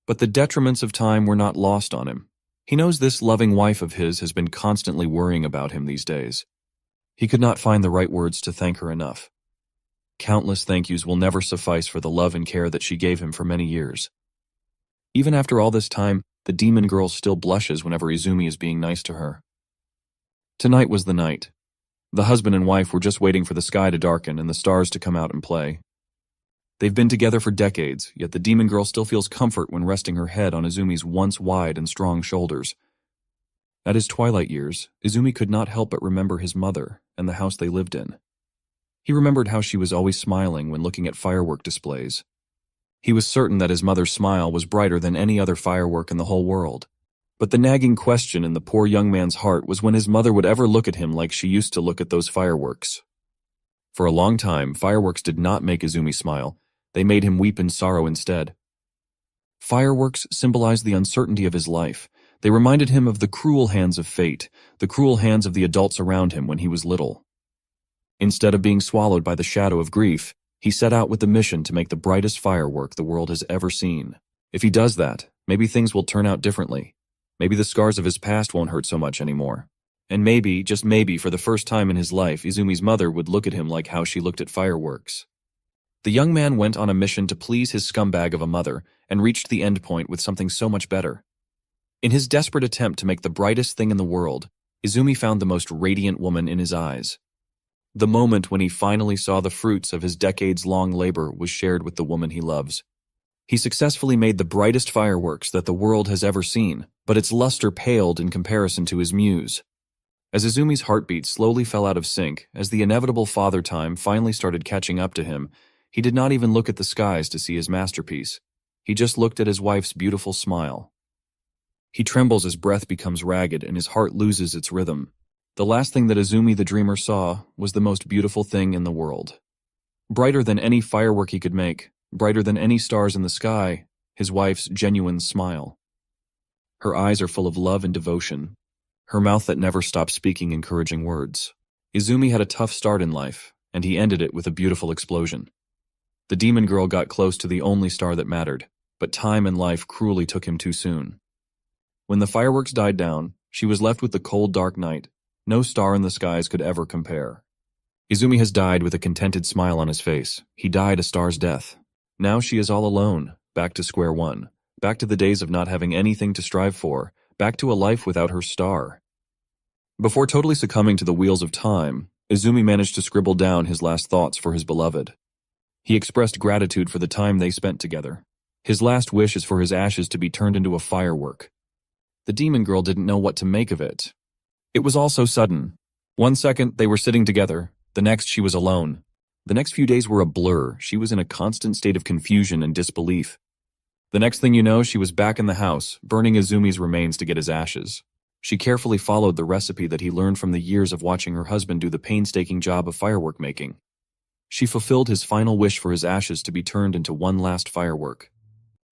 [SPEAKER 1] But the detriments of time were not lost on him. He knows this loving wife of his has been constantly worrying about him these days. He could not find the right words to thank her enough. Countless thank yous will never suffice for the love and care that she gave him for many years. Even after all this time, the demon girl still blushes whenever Izumi is being nice to her. Tonight was the night. The husband and wife were just waiting for the sky to darken and the stars to come out and play. They've been together for decades, yet the demon girl still feels comfort when resting her head on Izumi's once wide and strong shoulders. At his twilight years, Izumi could not help but remember his mother and the house they lived in. He remembered how she was always smiling when looking at firework displays. He was certain that his mother's smile was brighter than any other firework in the whole world. But the nagging question in the poor young man's heart was when his mother would ever look at him like she used to look at those fireworks. For a long time, fireworks did not make Izumi smile. They made him weep in sorrow instead. Fireworks symbolized the uncertainty of his life. They reminded him of the cruel hands of fate, the cruel hands of the adults around him when he was little. Instead of being swallowed by the shadow of grief, he set out with the mission to make the brightest firework the world has ever seen. If he does that, maybe things will turn out differently. Maybe the scars of his past won't hurt so much anymore. And maybe, just maybe, for the first time in his life, Izumi's mother would look at him like how she looked at fireworks. The young man went on a mission to please his scumbag of a mother and reached the end point with something so much better. In his desperate attempt to make the brightest thing in the world, Izumi found the most radiant woman in his eyes. The moment when he finally saw the fruits of his decades-long labor was shared with the woman he loves. He successfully made the brightest fireworks that the world has ever seen, but its luster paled in comparison to his muse. As Izumi's heartbeat slowly fell out of sync, as the inevitable father time finally started catching up to him, he did not even look at the skies to see his masterpiece. He just looked at his wife's beautiful smile. He trembles as breath becomes ragged and his heart loses its rhythm. The last thing that Izumi the dreamer saw was the most beautiful thing in the world. Brighter than any firework he could make, brighter than any stars in the sky, his wife's genuine smile. Her eyes are full of love and devotion. Her mouth that never stops speaking encouraging words. Izumi had a tough start in life, and he ended it with a beautiful explosion. The demon girl got close to the only star that mattered, but time and life cruelly took him too soon. When the fireworks died down, she was left with the cold, dark night. No star in the skies could ever compare. Izumi has died with a contented smile on his face. He died a star's death. Now she is all alone, back to square one, back to the days of not having anything to strive for, back to a life without her star. Before totally succumbing to the wheels of time, Izumi managed to scribble down his last thoughts for his beloved. He expressed gratitude for the time they spent together. His last wish is for his ashes to be turned into a firework. The demon girl didn't know what to make of it. It was all so sudden. One second they were sitting together, the next she was alone. The next few days were a blur. She was in a constant state of confusion and disbelief. The next thing you know, she was back in the house, burning Izumi's remains to get his ashes. She carefully followed the recipe that he learned from the years of watching her husband do the painstaking job of firework making. She fulfilled his final wish for his ashes to be turned into one last firework.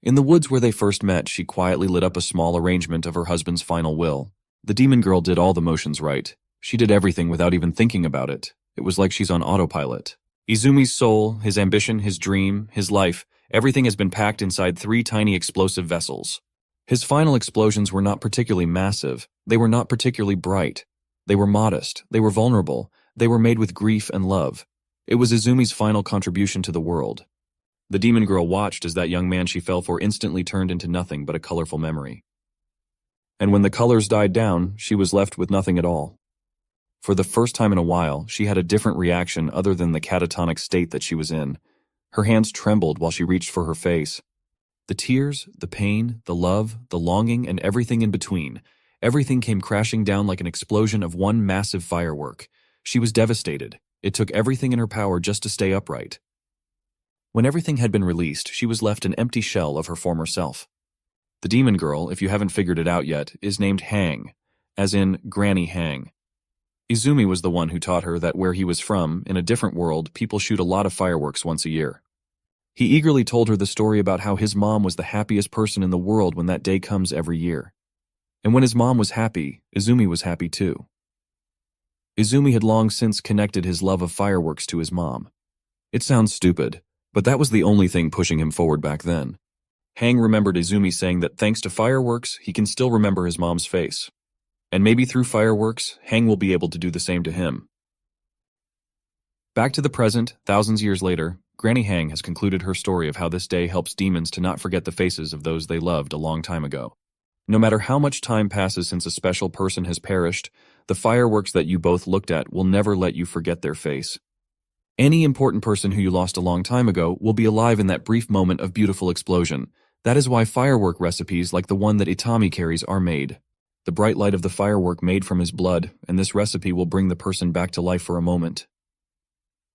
[SPEAKER 1] In the woods where they first met, she quietly lit up a small arrangement of her husband's final will. The demon girl did all the motions right. She did everything without even thinking about it. It was like she's on autopilot. Izumi's soul, his ambition, his dream, his life, everything has been packed inside 3 tiny explosive vessels. His final explosions were not particularly massive. They were not particularly bright. They were modest. They were vulnerable. They were made with grief and love. It was Izumi's final contribution to the world. The demon girl watched as that young man she fell for instantly turned into nothing but a colorful memory. And when the colors died down, she was left with nothing at all. For the first time in a while, she had a different reaction other than the catatonic state that she was in. Her hands trembled while she reached for her face. The tears, the pain, the love, the longing, and everything in between. Everything came crashing down like an explosion of one massive firework. She was devastated. It took everything in her power just to stay upright. When everything had been released, she was left an empty shell of her former self. The demon girl, if you haven't figured it out yet, is named Hang, as in Granny Hang. Izumi was the one who taught her that where he was from, in a different world, people shoot a lot of fireworks once a year. He eagerly told her the story about how his mom was the happiest person in the world when that day comes every year. And when his mom was happy, Izumi was happy too. Izumi had long since connected his love of fireworks to his mom. It sounds stupid, but that was the only thing pushing him forward back then. Hang remembered Izumi saying that thanks to fireworks, he can still remember his mom's face. And maybe through fireworks, Hang will be able to do the same to him. Back to the present, thousands of years later, Granny Hang has concluded her story of how this day helps demons to not forget the faces of those they loved a long time ago. No matter how much time passes since a special person has perished, the fireworks that you both looked at will never let you forget their face. Any important person who you lost a long time ago will be alive in that brief moment of beautiful explosion. That is why firework recipes like the one that Itami carries are made. The bright light of the firework made from his blood, and this recipe will bring the person back to life for a moment.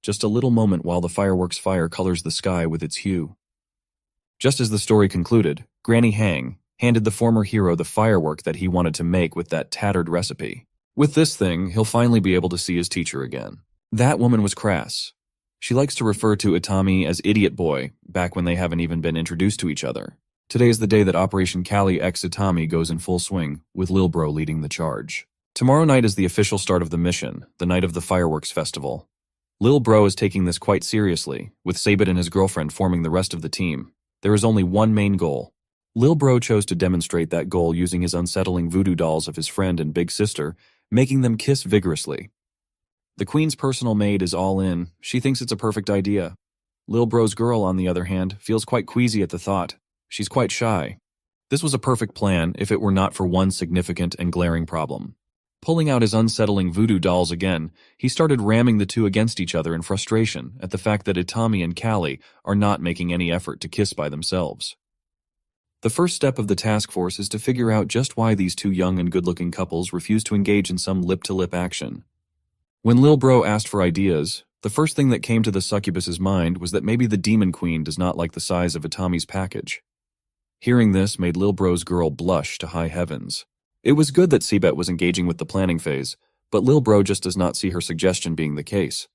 [SPEAKER 1] Just a little moment while the fireworks fire colors the sky with its hue. Just as the story concluded, Granny Hang, handed the former hero the firework that he wanted to make with that tattered recipe. With this thing, he'll finally be able to see his teacher again. That woman was crass. She likes to refer to Itami as Idiot Boy, back when they haven't even been introduced to each other. Today is the day that Operation Kali X Itami goes in full swing, with Lil Bro leading the charge. Tomorrow night is the official start of the mission, the night of the fireworks festival. Lil Bro is taking this quite seriously, with Sabit and his girlfriend forming the rest of the team. There is only one main goal. Lil Bro chose to demonstrate that goal using his unsettling voodoo dolls of his friend and big sister, making them kiss vigorously. The queen's personal maid is all in. She thinks it's a perfect idea. Lil Bro's girl, on the other hand, feels quite queasy at the thought. She's quite shy. This was a perfect plan if it were not for one significant and glaring problem. Pulling out his unsettling voodoo dolls again, he started ramming the two against each other in frustration at the fact that Itami and Kali are not making any effort to kiss by themselves. The first step of the task force is to figure out just why these two young and good-looking couples refuse to engage in some lip-to-lip action. When Lil Bro asked for ideas, the first thing that came to the succubus's mind was that maybe the demon queen does not like the size of Itami's package. Hearing this made Lil Bro's girl blush to high heavens. It was good that Seabet was engaging with the planning phase, but Lil Bro just does not see her suggestion being the case.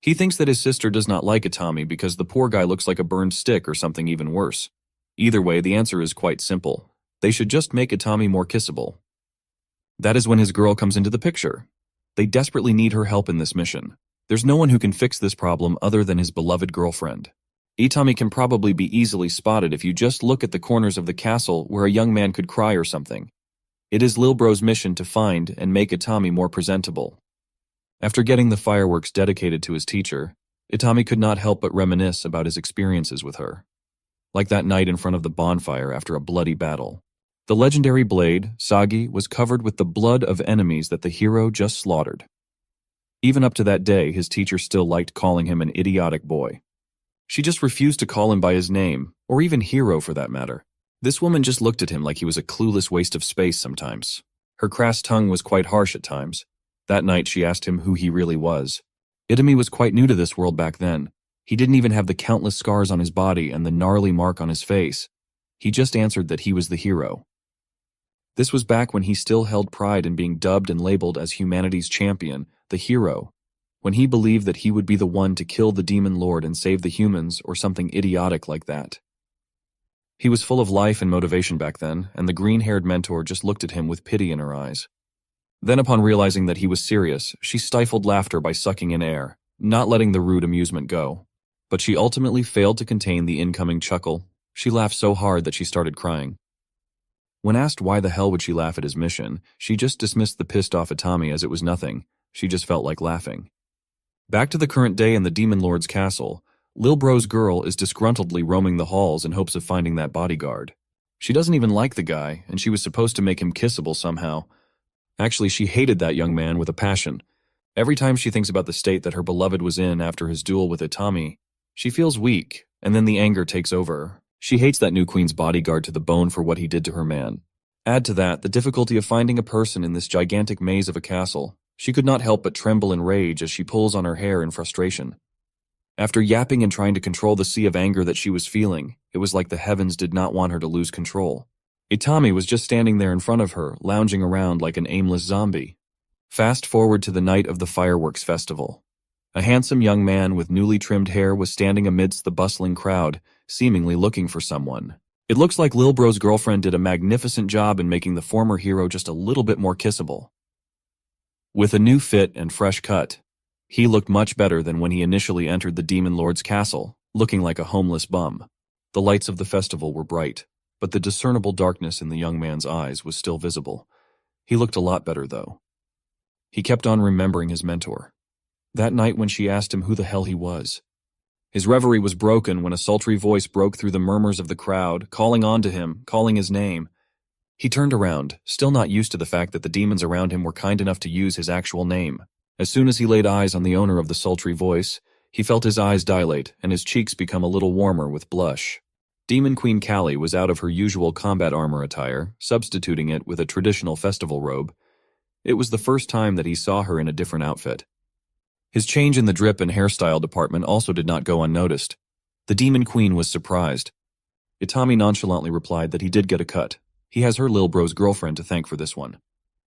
[SPEAKER 1] He thinks that his sister does not like Itami because the poor guy looks like a burned stick or something even worse. Either way, the answer is quite simple. They should just make Itami more kissable. That is when his girl comes into the picture. They desperately need her help in this mission. There's no one who can fix this problem other than his beloved girlfriend. Itami can probably be easily spotted if you just look at the corners of the castle where a young man could cry or something. It is Lil Bro's mission to find and make Itami more presentable. After getting the fireworks dedicated to his teacher, Itami could not help but reminisce about his experiences with her. Like that night in front of the bonfire after a bloody battle. The legendary blade, Sagi, was covered with the blood of enemies that the hero just slaughtered. Even up to that day, his teacher still liked calling him an idiotic boy. She just refused to call him by his name, or even hero for that matter. This woman just looked at him like he was a clueless waste of space sometimes. Her crass tongue was quite harsh at times. That night she asked him who he really was. Itami was quite new to this world back then. He didn't even have the countless scars on his body and the gnarly mark on his face. He just answered that he was the hero. This was back when he still held pride in being dubbed and labeled as humanity's champion, the hero, when he believed that he would be the one to kill the demon lord and save the humans or something idiotic like that. He was full of life and motivation back then, and the green-haired mentor just looked at him with pity in her eyes. Then upon realizing that he was serious, she stifled laughter by sucking in air, not letting the rude amusement go. But she ultimately failed to contain the incoming chuckle. She laughed so hard that she started crying. When asked why the hell would she laugh at his mission, she just dismissed the pissed-off Itami as it was nothing. She just felt like laughing. Back to the current day in the Demon Lord's castle, Lil Bro's girl is disgruntledly roaming the halls in hopes of finding that bodyguard. She doesn't even like the guy, and she was supposed to make him kissable somehow. Actually, she hated that young man with a passion. Every time she thinks about the state that her beloved was in after his duel with Itami, she feels weak, and then the anger takes over. She hates that new queen's bodyguard to the bone for what he did to her man. Add to that the difficulty of finding a person in this gigantic maze of a castle. She could not help but tremble in rage as she pulls on her hair in frustration. After yapping and trying to control the sea of anger that she was feeling, it was like the heavens did not want her to lose control. Itami was just standing there in front of her, lounging around like an aimless zombie. Fast forward to the night of the fireworks festival. A handsome young man with newly trimmed hair was standing amidst the bustling crowd, seemingly looking for someone. It looks like Lil Bro's girlfriend did a magnificent job in making the former hero just a little bit more kissable. With a new fit and fresh cut, he looked much better than when he initially entered the Demon Lord's castle, looking like a homeless bum. The lights of the festival were bright, but the discernible darkness in the young man's eyes was still visible. He looked a lot better, though. He kept on remembering his mentor. That night when she asked him who the hell he was. His reverie was broken when a sultry voice broke through the murmurs of the crowd, calling on to him, calling his name. He turned around, still not used to the fact that the demons around him were kind enough to use his actual name. As soon as he laid eyes on the owner of the sultry voice, he felt his eyes dilate and his cheeks become a little warmer with blush. Demon Queen Kali was out of her usual combat armor attire, substituting it with a traditional festival robe. It was the first time that he saw her in a different outfit. His change in the drip and hairstyle department also did not go unnoticed. The Demon Queen was surprised. Itami nonchalantly replied that he did get a cut. He has her lil bro's girlfriend to thank for this one.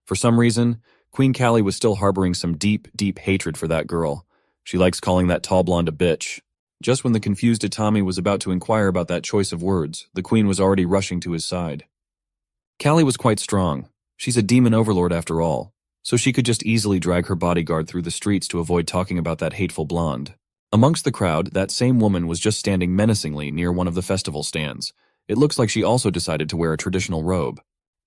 [SPEAKER 1] For some reason, Queen Callie was still harboring some deep, deep hatred for that girl. She likes calling that tall blonde a bitch. Just when the confused Itami was about to inquire about that choice of words, the queen was already rushing to his side. Callie was quite strong. She's a demon overlord after all, so she could just easily drag her bodyguard through the streets to avoid talking about that hateful blonde. Amongst the crowd, that same woman was just standing menacingly near one of the festival stands. It looks like she also decided to wear a traditional robe.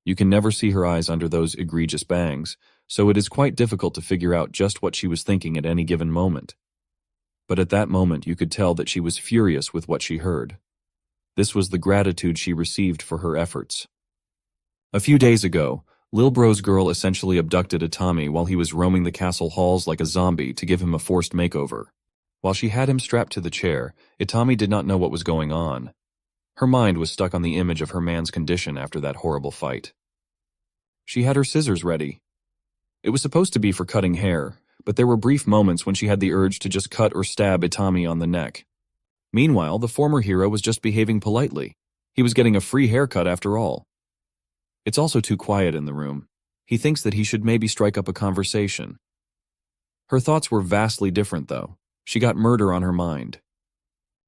[SPEAKER 1] You can never see her eyes under those egregious bangs, so it is quite difficult to figure out just what she was thinking at any given moment. But at that moment you could tell that she was furious with what she heard. This was the gratitude she received for her efforts. A few days ago, Lil Bro's girl essentially abducted Itami while he was roaming the castle halls like a zombie to give him a forced makeover. While she had him strapped to the chair, Itami did not know what was going on. Her mind was stuck on the image of her man's condition after that horrible fight. She had her scissors ready. It was supposed to be for cutting hair, but there were brief moments when she had the urge to just cut or stab Itami on the neck. Meanwhile, the former hero was just behaving politely. He was getting a free haircut after all. It's also too quiet in the room. He thinks that he should maybe strike up a conversation. Her thoughts were vastly different, though. She got murder on her mind.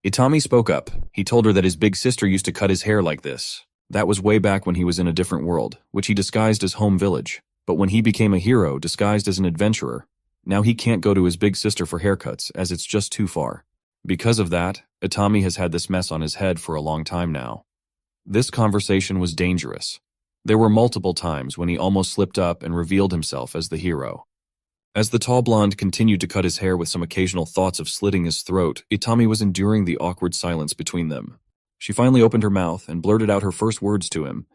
[SPEAKER 1] Itami spoke up. He told her that his big sister used to cut his hair like this. That was way back when he was in a different world, which he disguised as home village. But when he became a hero, disguised as an adventurer, now he can't go to his big sister for haircuts, as it's just too far. Because of that, Itami has had this mess on his head for a long time now. This conversation was dangerous. There were multiple times when he almost slipped up and revealed himself as the hero. As the tall blonde continued to cut his hair with some occasional thoughts of slitting his throat, Itami was enduring the awkward silence between them. She finally opened her mouth and blurted out her first words to him.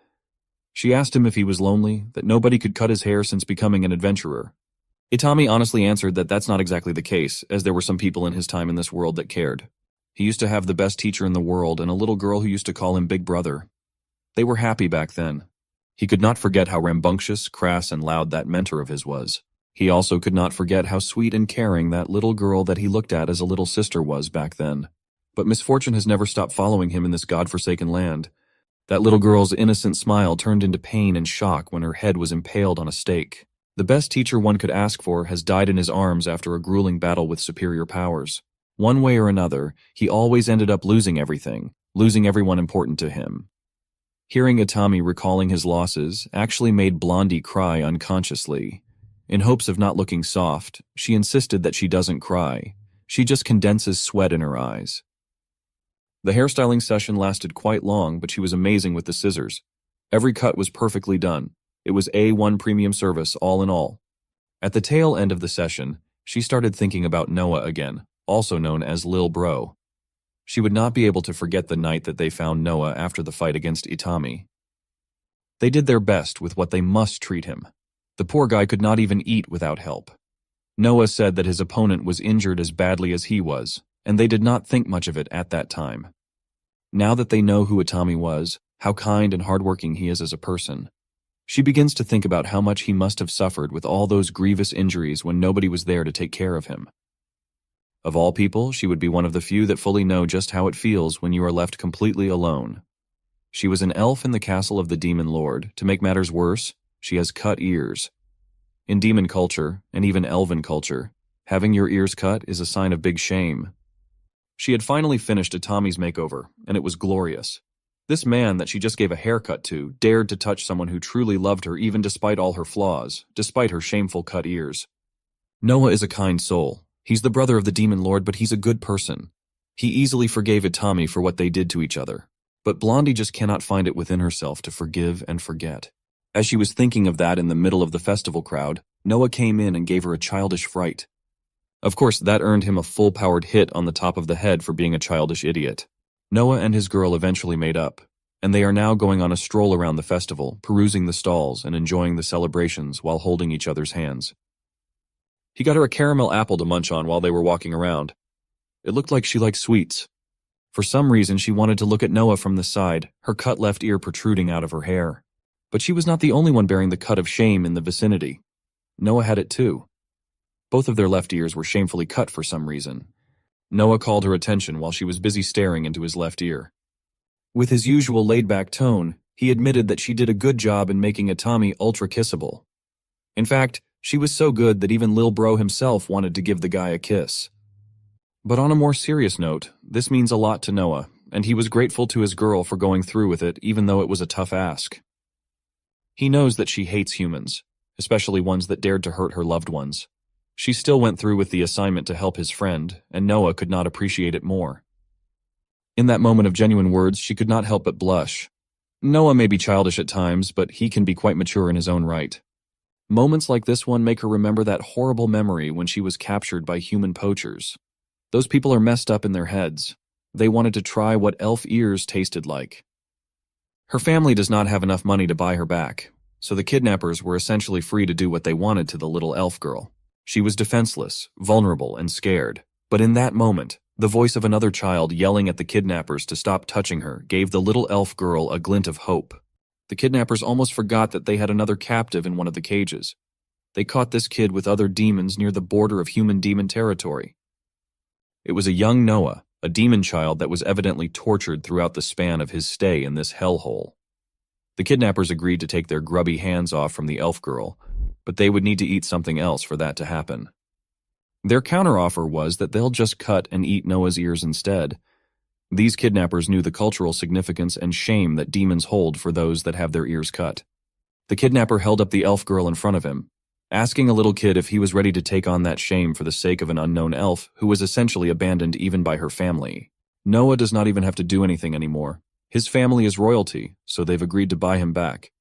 [SPEAKER 1] She asked him if he was lonely, that nobody could cut his hair since becoming an adventurer. Itami honestly answered that that's not exactly the case, as there were some people in his time in this world that cared. He used to have the best teacher in the world and a little girl who used to call him Big Brother. They were happy back then. He could not forget how rambunctious, crass, and loud that mentor of his was. He also could not forget how sweet and caring that little girl that he looked at as a little sister was back then. But misfortune has never stopped following him in this godforsaken land. That little girl's innocent smile turned into pain and shock when her head was impaled on a stake. The best teacher one could ask for has died in his arms after a grueling battle with superior powers. One way or another, he always ended up losing everything, losing everyone important to him. Hearing Itami recalling his losses actually made Blondie cry unconsciously. In hopes of not looking soft, she insisted that she doesn't cry. She just condenses sweat in her eyes. The hairstyling session lasted quite long, but she was amazing with the scissors. Every cut was perfectly done. It was A1 premium service, all in all. At the tail end of the session, she started thinking about Noah again, also known as Lil Bro. She would not be able to forget the night that they found Noah after the fight against Itami. They did their best with what they must treat him. The poor guy could not even eat without help. Noah said that his opponent was injured as badly as he was, and they did not think much of it at that time. Now that they know who Itami was, how kind and hardworking he is as a person, she begins to think about how much he must have suffered with all those grievous injuries when nobody was there to take care of him. Of all people, she would be one of the few that fully know just how it feels when you are left completely alone. She was an elf in the castle of the demon lord. To make matters worse, she has cut ears. In demon culture, and even elven culture, having your ears cut is a sign of big shame. She had finally finished Itami's makeover, and it was glorious. This man that she just gave a haircut to dared to touch someone who truly loved her even despite all her flaws, despite her shameful cut ears. Noah is a kind soul. He's the brother of the demon lord, but he's a good person. He easily forgave Itami for what they did to each other. But Blondie just cannot find it within herself to forgive and forget. As she was thinking of that in the middle of the festival crowd, Noah came in and gave her a childish fright. Of course, that earned him a full-powered hit on the top of the head for being a childish idiot. Noah and his girl eventually made up, and they are now going on a stroll around the festival, perusing the stalls and enjoying the celebrations while holding each other's hands. He got her a caramel apple to munch on while they were walking around. It looked like she liked sweets. For some reason, she wanted to look at Noah from the side, her cut left ear protruding out of her hair. But she was not the only one bearing the cut of shame in the vicinity. Noah had it too. Both of their left ears were shamefully cut for some reason. Noah called her attention while she was busy staring into his left ear. With his usual laid-back tone, he admitted that she did a good job in making Itami ultra-kissable. In fact, she was so good that even Lil Bro himself wanted to give the guy a kiss. But on a more serious note, this means a lot to Noah, and he was grateful to his girl for going through with it even though it was a tough ask. He knows that she hates humans, especially ones that dared to hurt her loved ones. She still went through with the assignment to help his friend, and Noah could not appreciate it more. In that moment of genuine words, she could not help but blush. Noah may be childish at times, but he can be quite mature in his own right. Moments like this one make her remember that horrible memory when she was captured by human poachers. Those people are messed up in their heads. They wanted to try what elf ears tasted like. Her family does not have enough money to buy her back, so the kidnappers were essentially free to do what they wanted to the little elf girl. She was defenseless, vulnerable, and scared. But in that moment, the voice of another child yelling at the kidnappers to stop touching her gave the little elf girl a glint of hope. The kidnappers almost forgot that they had another captive in one of the cages. They caught this kid with other demons near the border of human-demon territory. It was a young Noah, a demon child that was evidently tortured throughout the span of his stay in this hellhole. The kidnappers agreed to take their grubby hands off from the elf girl, but they would need to eat something else for that to happen. Their counteroffer was that they'll just cut and eat Noah's ears instead. These kidnappers knew the cultural significance and shame that demons hold for those that have their ears cut. The kidnapper held up the elf girl in front of him, asking a little kid if he was ready to take on that shame for the sake of an unknown elf who was essentially abandoned even by her family. Noah does not even have to do anything anymore. His family is royalty, so they've agreed to buy him back.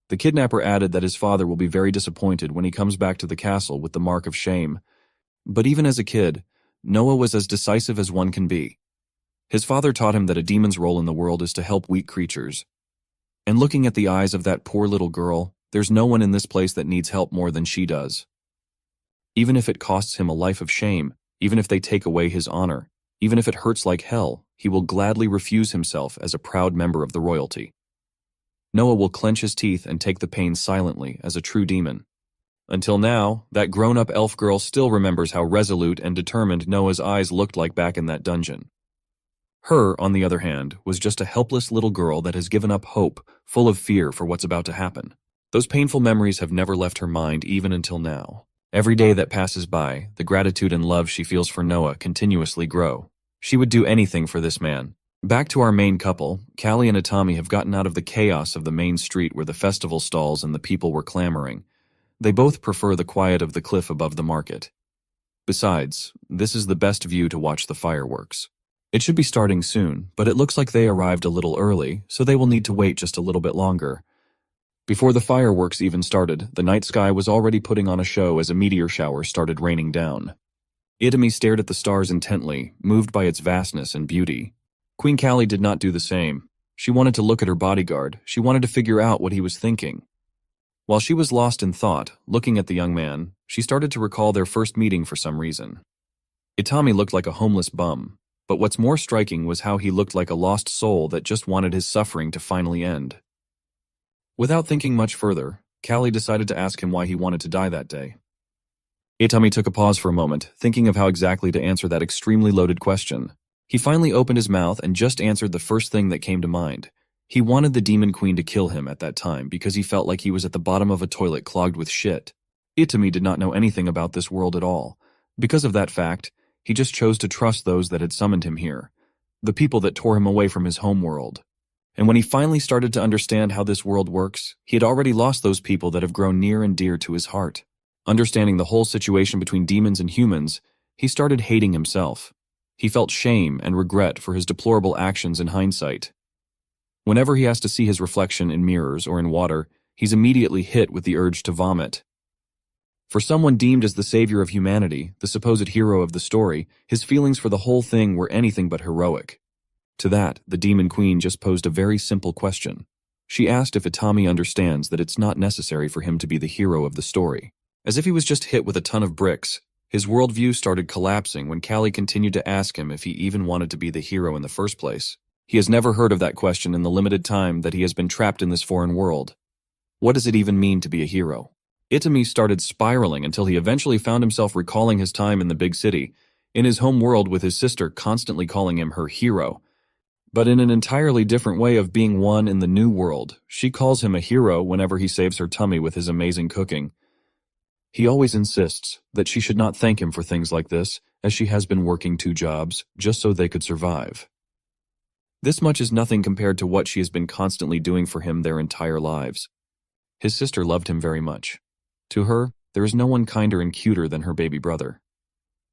[SPEAKER 1] The kidnapper added that his father will be very disappointed when he comes back to the castle with the mark of shame. But even as a kid, Noah was as decisive as one can be. His father taught him that a demon's role in the world is to help weak creatures. And looking at the eyes of that poor little girl, there's no one in this place that needs help more than she does. Even if it costs him a life of shame, even if they take away his honor, even if it hurts like hell, he will gladly refuse himself as a proud member of the royalty. Noah will clench his teeth and take the pain silently as a true demon. Until now, that grown-up elf girl still remembers how resolute and determined Noah's eyes looked like back in that dungeon. Her, on the other hand, was just a helpless little girl that has given up hope, full of fear for what's about to happen. Those painful memories have never left her mind even until now. Every day that passes by, the gratitude and love she feels for Noah continuously grow. She would do anything for this man. Back to our main couple, Callie and Itami have gotten out of the chaos of the main street where the festival stalls and the people were clamoring. They both prefer the quiet of the cliff above the market. Besides, this is the best view to watch the fireworks. It should be starting soon, but it looks like they arrived a little early, so they will need to wait just a little bit longer. Before the fireworks even started, the night sky was already putting on a show as a meteor shower started raining down. Itami stared at the stars intently, moved by its vastness and beauty. Queen Callie did not do the same. She wanted to look at her bodyguard. She wanted to figure out what he was thinking. While she was lost in thought, looking at the young man, she started to recall their first meeting for some reason. Itami looked like a homeless bum, but what's more striking was how he looked like a lost soul that just wanted his suffering to finally end. Without thinking much further, Callie decided to ask him why he wanted to die that day. Itami took a pause for a moment, thinking of how exactly to answer that extremely loaded question. He finally opened his mouth and just answered the first thing that came to mind. He wanted the demon queen to kill him at that time because he felt like he was at the bottom of a toilet clogged with shit. Itami did not know anything about this world at all. Because of that fact, he just chose to trust those that had summoned him here, the people that tore him away from his home world. And when he finally started to understand how this world works, he had already lost those people that have grown near and dear to his heart. Understanding the whole situation between demons and humans, he started hating himself. He felt shame and regret for his deplorable actions in hindsight. Whenever he has to see his reflection in mirrors or in water, he's immediately hit with the urge to vomit. For someone deemed as the savior of humanity, the supposed hero of the story, his feelings for the whole thing were anything but heroic. To that, the demon queen just posed a very simple question. She asked if Itami understands that it's not necessary for him to be the hero of the story. As if he was just hit with a ton of bricks, his worldview started collapsing when Callie continued to ask him if he even wanted to be the hero in the first place. He has never heard of that question in the limited time that he has been trapped in this foreign world. What does it even mean to be a hero? Itami started spiraling until he eventually found himself recalling his time in the big city, in his home world with his sister constantly calling him her hero. but in an entirely different way of being one in the new world. She calls him a hero whenever he saves her tummy with his amazing cooking. He always insists that she should not thank him for things like this, as she has been working 2 jobs just so they could survive. This much is nothing compared to what she has been constantly doing for him their entire lives. His sister loved him very much. To her, there is no one kinder and cuter than her baby brother.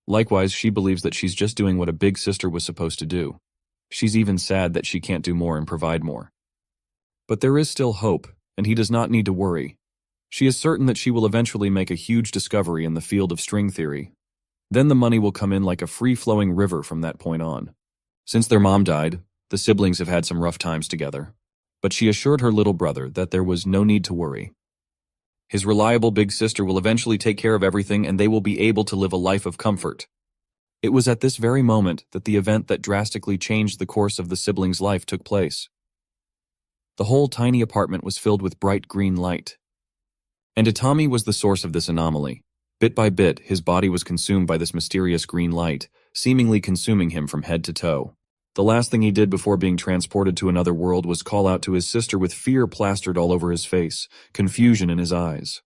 [SPEAKER 1] Likewise, she believes that she's just doing what a big sister was supposed to do. She's even sad that she can't do more and provide more. But there is still hope, and he does not need to worry. She is certain that she will eventually make a huge discovery in the field of string theory. Then the money will come in like a free-flowing river from that point on. Since their mom died, the siblings have had some rough times together, but she assured her little brother that there was no need to worry. His reliable big sister will eventually take care of everything and they will be able to live a life of comfort. It was at this very moment that the event that drastically changed the course of the siblings' life took place. The whole tiny apartment was filled with bright green light. And Itami was the source of this anomaly. Bit by bit, his body was consumed by this mysterious green light, seemingly consuming him from head to toe. The last thing he did before being transported to another world was call out to his sister with fear plastered all over his face, confusion in his eyes.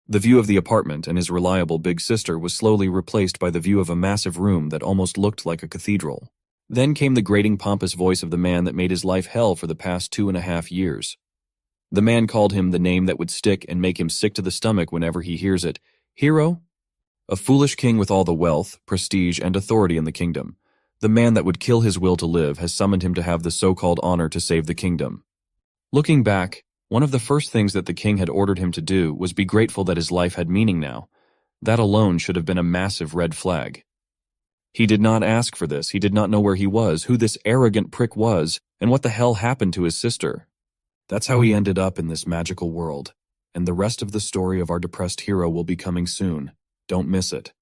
[SPEAKER 1] The view of the apartment and his reliable big sister was slowly replaced by the view of a massive room that almost looked like a cathedral. Then came the grating, pompous voice of the man that made his life hell for the past 2.5 years. The man called him the name that would stick and make him sick to the stomach whenever he hears it. Hero? A foolish king with all the wealth, prestige, and authority in the kingdom. The man that would kill his will to live has summoned him to have the so-called honor to save the kingdom. Looking back, one of the first things that the king had ordered him to do was be grateful that his life had meaning now. That alone should have been a massive red flag. He did not ask for this, he did not know where he was, who this arrogant prick was, and what the hell happened to his sister. That's how he ended up in this magical world, and the rest of the story of our depressed hero will be coming soon. Don't miss it.